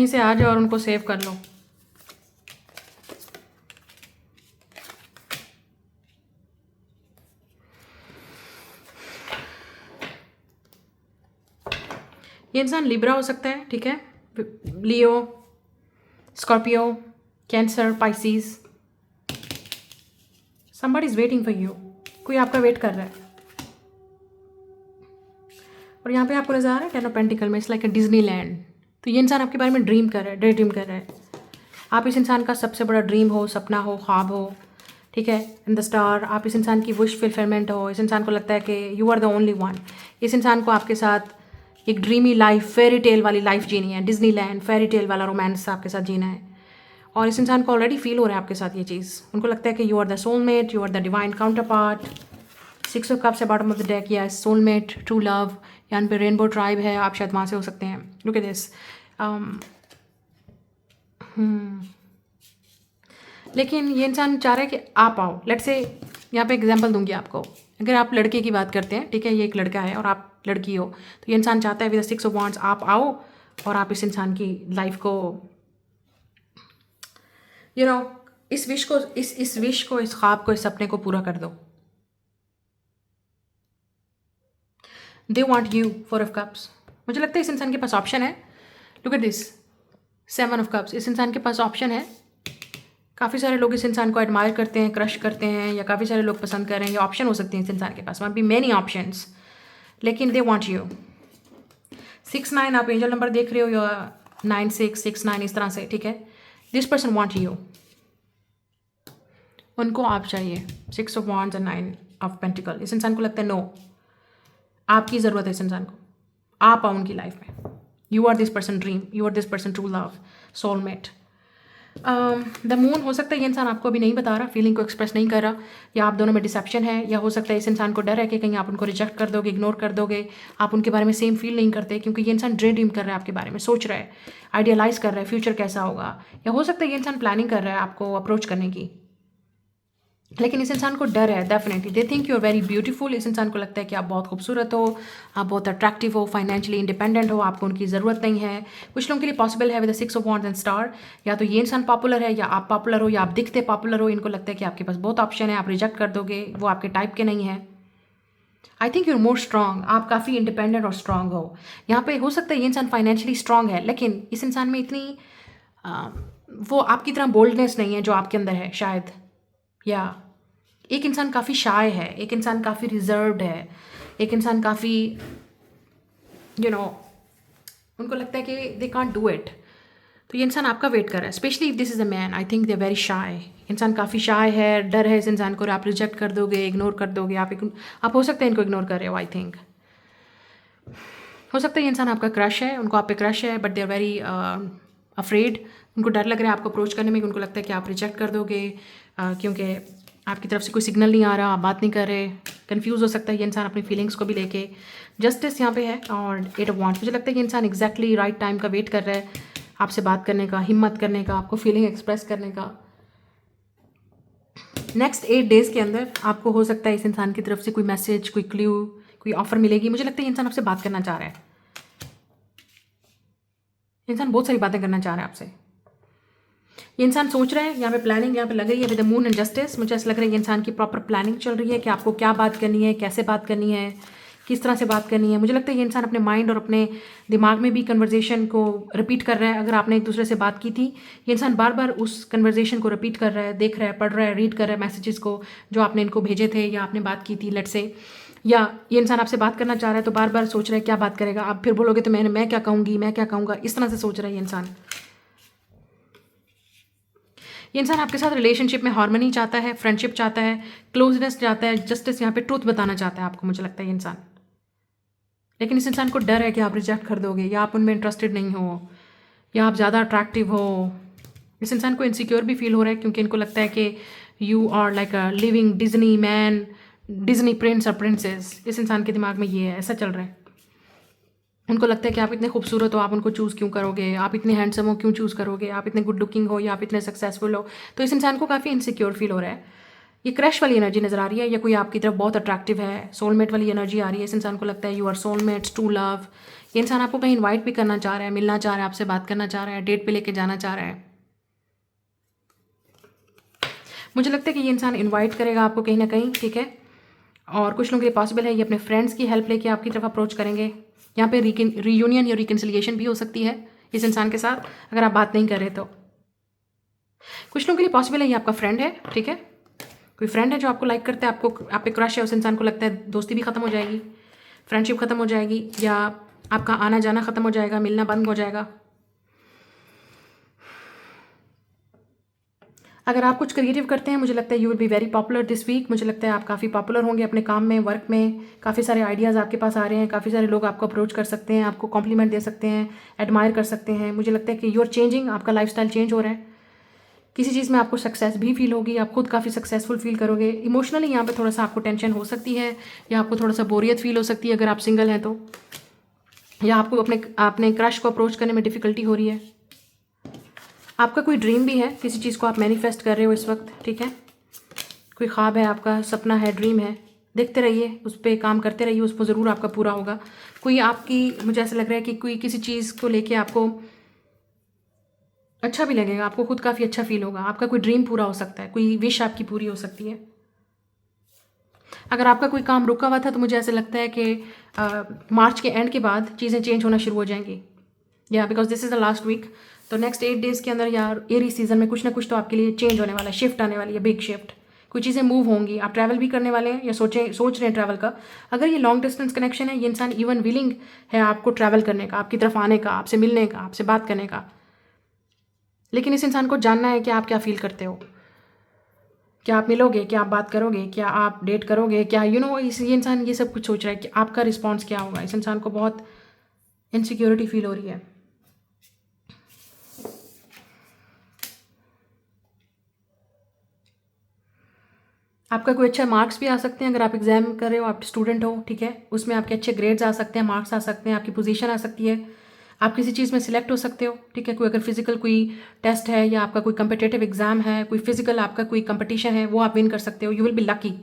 Speaker 1: से आ जाओ और उनको सेव कर लो। ये इंसान लिब्रा हो सकता है, ठीक है, Leo, Scorpio, Cancer, Pisces. Somebody is waiting for you, कोई आपका वेट कर रहा है। और यहाँ पे आपको नजर आ रहा है 10 ऑफ पेंटिकल में, इट्स लाइक अ डिज्नीलैंड। तो ये इंसान आपके बारे में ड्रीम कर रहा है, डे ड्रीम कर रहा है। आप इस इंसान का सबसे बड़ा ड्रीम हो, सपना हो, ख्वाब हो, ठीक है, इन द स्टार। आप इस इंसान की विश फुलफिलमेंट हो। इस इंसान को लगता है कि you are the only one. इस इंसान को आपके साथ एक ड्रीमी लाइफ, फेरी टेल वाली लाइफ जीनी है, डिज्नीलैंड, फेरी टेल वाला रोमांस आपके साथ जीना है। और इस इंसान को ऑलरेडी फील हो रहा है आपके साथ ये चीज़। उनको लगता है कि you are the soulmate, you are the divine counterpart. 6 of cups है बॉटम ऑफ द डेक, या सोलमेट, ट्रू लव, यहाँ पे रेनबो ट्राइब है, आप शायद वहाँ से हो सकते हैं। Look at this. लेकिन ये इंसान चाह रहा है कि आप आओ। लेट्स से यहाँ पे एग्जांपल दूंगी आपको। अगर आप लड़के की बात करते हैं, ठीक है, ये एक लड़का है और आप लड़की हो, तो ये इंसान चाहता है विद 6 ऑफ वांड्स आप आओ और आप इस इंसान की लाइफ को, यू नो, इस विश को, इस विश को, इस ख्वाब को, इस सपने को पूरा कर दो। They want you, 4 of cups. मुझे लगता है इस इंसान के पास ऑप्शन है। Look at this, 7 of cups. इस इंसान के पास ऑप्शन है। काफ़ी सारे लोग इस इंसान को एडमायर करते हैं, क्रश करते हैं, या काफ़ी सारे लोग पसंद कर रहे हैं। ये ऑप्शन हो सकते हैं इस इंसान के पास, वहाँ बी मैनी ऑप्शंस, लेकिन दे वांट यू। 6-9 आप एंजल नंबर देख रहे हो, या 9-6-6-9 इस तरह से, ठीक है। दिस पर्सन वांट यू, उनको आप चाहिए। 6 of wands and 9। Of pentacle. इस इंसान को लगता है नो, आपकी ज़रूरत है इस इंसान को, आप आओ उनकी लाइफ में। You are this person dream, you are this person true love, soulmate. The moon, हो सकता है ये इंसान आपको अभी नहीं बता रहा, फीलिंग को एक्सप्रेस नहीं कर रहा, या आप दोनों में डिसेप्शन है, या हो सकता है इस इंसान को डर है कि कहीं आप उनको रिजेक्ट कर दोगे, इग्नोर कर दोगे, आप उनके बारे में सेम फील नहीं करते, क्योंकि ये इंसान ड्रीम कर रहा है आपके बारे में, सोच रहा है, आइडियलाइज कर रहा है फ्यूचर कैसा होगा, या हो सकता है ये इंसान प्लानिंग कर रहा है आपको अप्रोच करने की, लेकिन इस इंसान को डर है definitely. They think you are very beautiful. इस इंसान को लगता है कि आप बहुत खूबसूरत हो, आप बहुत अट्रैक्टिव हो, फाइनेंशियली इंडिपेंडेंट हो, आपको उनकी ज़रूरत नहीं है। कुछ लोगों के लिए पॉसिबल है with the 6 of wands and star, या तो ये इंसान पॉपुलर है, या आप पॉपुलर हो, या आप दिखते पॉपुलर हो। इनको लगता है कि आपके पास बहुत ऑप्शन है, आप रिजेक्ट कर दोगे, वो आपके टाइप के नहीं है। I think you're more strong, आप काफ़ी इंडिपेंडेंट और स्ट्रांग हो। यहाँ पे हो सकता है ये इंसान फाइनेंशियली स्ट्रांग है, लेकिन इस इंसान में इतनी वो आपकी तरह बोल्डनेस नहीं है जो आपके अंदर है शायद। या एक इंसान काफ़ी शाय है, एक इंसान काफ़ी रिजर्व्ड है, एक इंसान काफ़ी उनको लगता है कि दे कांट डू इट। तो ये इंसान आपका वेट कर रहा है, specially if this is a man. I think they are very shy. इंसान काफ़ी शाय है, डर है इस इंसान को, और आप रिजेक्ट कर दोगे, इग्नोर कर दोगे, आप हो सकता है इनको इग्नोर कर रहे हो। आई थिंक हो सकता है ये इंसान आपका क्रश है, उनको आप पे क्रश है, but they are very afraid. उनको डर लग रहा है आपको अप्रोच करने में, उनको लगता है कि आप रिजेक्ट कर दोगे, क्योंकि आपकी तरफ से कोई सिग्नल नहीं आ रहा, आप बात नहीं कर रहे। कंफ्यूज हो सकता है ये इंसान अपनी फीलिंग्स को भी लेके। जस्टिस यहाँ पे है और 8 ऑफ वॉन्ड्स। मुझे लगता है कि इंसान एग्जैक्टली राइट टाइम का वेट कर रहा है आपसे बात करने का, हिम्मत करने का, आपको फीलिंग एक्सप्रेस करने का। नेक्स्ट 8 डेज़ के अंदर आपको हो सकता है इस इंसान की तरफ से कोई मैसेज, कोई क्ल्यू, कोई ऑफर मिलेगी। मुझे लगता है ये इंसान आपसे बात करना चाह रहा है, इंसान बहुत सारी बातें करना चाह रहा है आपसे। ये इंसान सोच रहा है, यहाँ पे प्लानिंग यहाँ पे लग रही है with the moon and justice. मुझे ऐसा लग रहा है ये इंसान की प्रॉपर प्लानिंग चल रही है कि आपको क्या बात करनी है, कैसे बात करनी है, किस तरह से बात करनी है। मुझे लगता है ये इंसान अपने माइंड और अपने दिमाग में भी कन्वर्जेशन को रिपीट कर रहा है। अगर आपने एक दूसरे से बात की थी, ये इंसान बार बार उस कन्वर्जेशन को रिपीट कर रहा है, देख रहा है, पढ़ रहा है, रीड कर रहा है मैसेजेस को जो आपने इनको भेजे थे या आपने बात की थी लेट से। या ये इंसान आपसे बात करना चाह रहा है तो बार बार सोच रहा है क्या बात करेगा, आप फिर बोलोगे तो मैं क्या कहूँगी, मैं क्या कहूँगा, इस तरह से सोच रहा है ये इंसान। ये इंसान आपके साथ रिलेशनशिप में हार्मनी चाहता है, फ्रेंडशिप चाहता है, क्लोजनेस चाहता है, जस्टिस यहाँ पे ट्रूथ बताना चाहता है आपको। मुझे लगता है ये इंसान, लेकिन इस इंसान को डर है कि आप रिजेक्ट कर दोगे, या आप उनमें इंटरेस्टेड नहीं हो, या आप ज़्यादा अट्रैक्टिव हो। इस इंसान को इनसिक्योर भी फील हो रहा है, क्योंकि इनको लगता है कि you are like a living Disney man, Disney prince और प्रिंसेस। इस इंसान के दिमाग में ये है, ऐसा चल रहा है। उनको लगता है कि आप इतने खूबसूरत हो, आप उनको चूज़ क्यों करोगे, आप इतने हैंडसम हो क्यों चूज़ करोगे, आप इतने गुड लुकिंग हो, या आप इतने सक्सेसफुल हो। तो इस इंसान को काफ़ी इनसिक्योर फील हो रहा है। ये क्रश वाली एनर्जी नज़र आ रही है, या कोई आपकी तरफ बहुत अट्रैक्टिव है, सोलमेट वाली एनर्जी आ रही है। इस इंसान को लगता है you are soulmates, true love. ये इंसान आपको कहीं इन्वाइट भी करना चाह रहा है, मिलना चाह रहा है, आपसे बात करना चाह रहा है, डेट पे लेके जाना चाह रहा है। मुझे लगता है कि ये इंसान इन्वाइट करेगा आपको कहीं ना कहीं, ठीक है। और कुछ लोगों के लिए पॉसिबल है ये अपने फ्रेंड्स की हेल्प लेके आपकी तरफ अप्रोच करेंगे। यहाँ पे रीयूनियन या रिकन्सिलिएशन भी हो सकती है इस इंसान के साथ, अगर आप बात नहीं कर रहे तो। कुछ लोगों के लिए पॉसिबल है ये आपका फ्रेंड है, ठीक है। कोई फ्रेंड है जो आपको लाइक करता है, आपको आप पे क्रश है, उस इंसान को लगता है दोस्ती भी ख़त्म हो जाएगी, फ्रेंडशिप ख़त्म हो जाएगी, या आपका आना जाना ख़त्म हो जाएगा, मिलना बंद हो जाएगा। अगर आप कुछ क्रिएटिव करते हैं, मुझे लगता है you will be very popular this week. मुझे लगता है आप काफ़ी पॉपुलर होंगे अपने काम में, वर्क में। काफ़ी सारे आइडियाज़ आपके पास आ रहे हैं, काफ़ी सारे लोग आपको अप्रोच कर सकते हैं, आपको कॉम्प्लीमेंट दे सकते हैं, एडमायर कर सकते हैं। मुझे लगता है कि यू आर चेंजिंग, आपका लाइफस्टाइल चेंज हो रहा है। किसी चीज़ में आपको सक्सेस भी फील होगी, आप खुद काफ़ी सक्सेसफुल फील करोगे। इमोशनली यहाँ पे थोड़ा सा आपको टेंशन हो सकती है, या आपको थोड़ा सा बोरियत फील हो सकती है अगर आप सिंगल हैं तो, या आपको अपने क्रश को अप्रोच करने में डिफ़िकल्टी हो रही है। आपका कोई ड्रीम भी है, किसी चीज़ को आप मैनिफेस्ट कर रहे हो इस वक्त, ठीक है। कोई ख्वाब है आपका, सपना है, ड्रीम है, देखते रहिए, उस पर काम करते रहिए, उस पर ज़रूर आपका पूरा होगा। कोई आपकी, मुझे ऐसा लग रहा है कि कोई किसी चीज़ को लेके आपको अच्छा भी लगेगा, आपको खुद काफ़ी अच्छा फील होगा, आपका कोई ड्रीम पूरा हो सकता है, कोई विश आपकी पूरी हो सकती है। अगर आपका कोई काम रुका हुआ था तो मुझे ऐसा लगता है कि मार्च के एंड के बाद चीज़ें चेंज होना शुरू हो जाएंगी, या because this is the last week. तो नेक्स्ट 8 डेज़ के अंदर या एरी सीजन में कुछ ना कुछ तो आपके लिए चेंज होने वाला है, शिफ्ट आने वाली है, बिग शिफ्ट। कोई चीज़ें मूव होंगी, आप ट्रैवल भी करने वाले हैं, या सोच रहे हैं ट्रैवल का। अगर ये लॉन्ग डिस्टेंस कनेक्शन है, ये इंसान इवन विलिंग है आपको ट्रैवल करने का, आपकी तरफ आने का, आपसे मिलने का, आपसे बात करने का। लेकिन इस इंसान को जानना है कि आप क्या फील करते हो। क्या आप मिलोगे, क्या आप बात करोगे, क्या आप डेट करोगे, क्या ये इंसान ये सब कुछ सोच रहा है कि आपका रिस्पॉन्स क्या होगा। इस इंसान को बहुत इनसिक्योरिटी फील हो रही है। आपका कोई अच्छा मार्क्स भी आ सकते हैं, अगर आप एग्जाम कर रहे हो, आप स्टूडेंट हो, ठीक है, उसमें आपके अच्छे ग्रेड्स आ सकते हैं, मार्क्स आ सकते हैं, आपकी पोजीशन आ सकती है, आप किसी चीज़ में सिलेक्ट हो सकते हो, ठीक है। कोई अगर फिजिकल कोई टेस्ट है या आपका कोई कम्पिटेटिव एग्जाम है, कोई फिजिकल आपका कोई कंपटीशन है, वो आप विन कर सकते हो, यू विल बी लकी।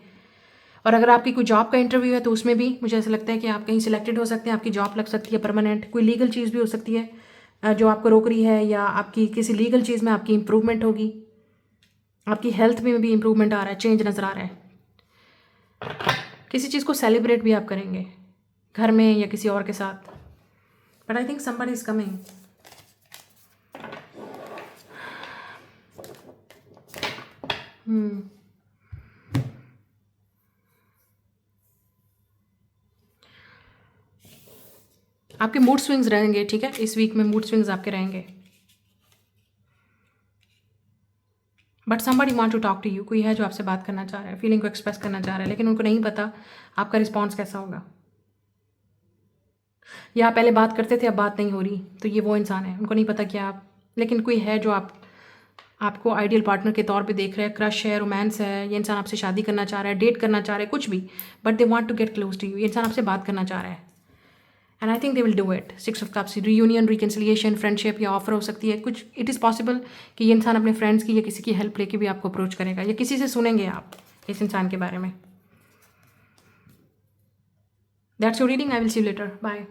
Speaker 1: और अगर आपकी कोई जॉब का इंटरव्यू है तो उसमें भी मुझे ऐसा लगता है कि आप कहीं सिलेक्टेड हो सकते हैं, आपकी जॉब लग सकती है परमानेंट। कोई लीगल चीज़ भी हो सकती है जो आपको रोक रही है, या आपकी किसी लीगल चीज़ में आपकी इंप्रूवमेंट होगी, आपकी हेल्थ में भी इंप्रूवमेंट आ रहा है, चेंज नज़र आ रहा है। किसी चीज़ को सेलिब्रेट भी आप करेंगे घर में या किसी और के साथ। But I think somebody is coming. आपके मूड स्विंग्स रहेंगे, ठीक है, इस वीक में मूड स्विंग्स आपके रहेंगे। But somebody want to talk to you, कोई है जो आपसे बात करना चाह रहा है, फीलिंग को एक्सप्रेस करना चाह रहा है, लेकिन उनको नहीं पता आपका रिस्पॉन्स कैसा होगा। या आप पहले बात करते थे, अब बात नहीं हो रही, तो ये वो इंसान है, उनको नहीं पता कि आप, लेकिन कोई है जो आपको आइडियल पार्टनर के तौर पे देख रहा है, क्रश है, रोमांस है, ये इंसान आपसे शादी करना चाह रहा है, डेट करना चाह रहा है, कुछ भी, but they want to get close to you. ये इंसान आपसे बात करना चाह रहा है and I think they will do it. 6 of cups, reunion, reconciliation, friendship या ऑफर हो सकती है कुछ। इट इज़ पॉसिबल कि ये इंसान अपने फ्रेंड्स की या किसी की हेल्प लेके भी आपको अप्रोच करेगा, या किसी से सुनेंगे आप इस इंसान के बारे में। That's your reading, I will see you later, bye.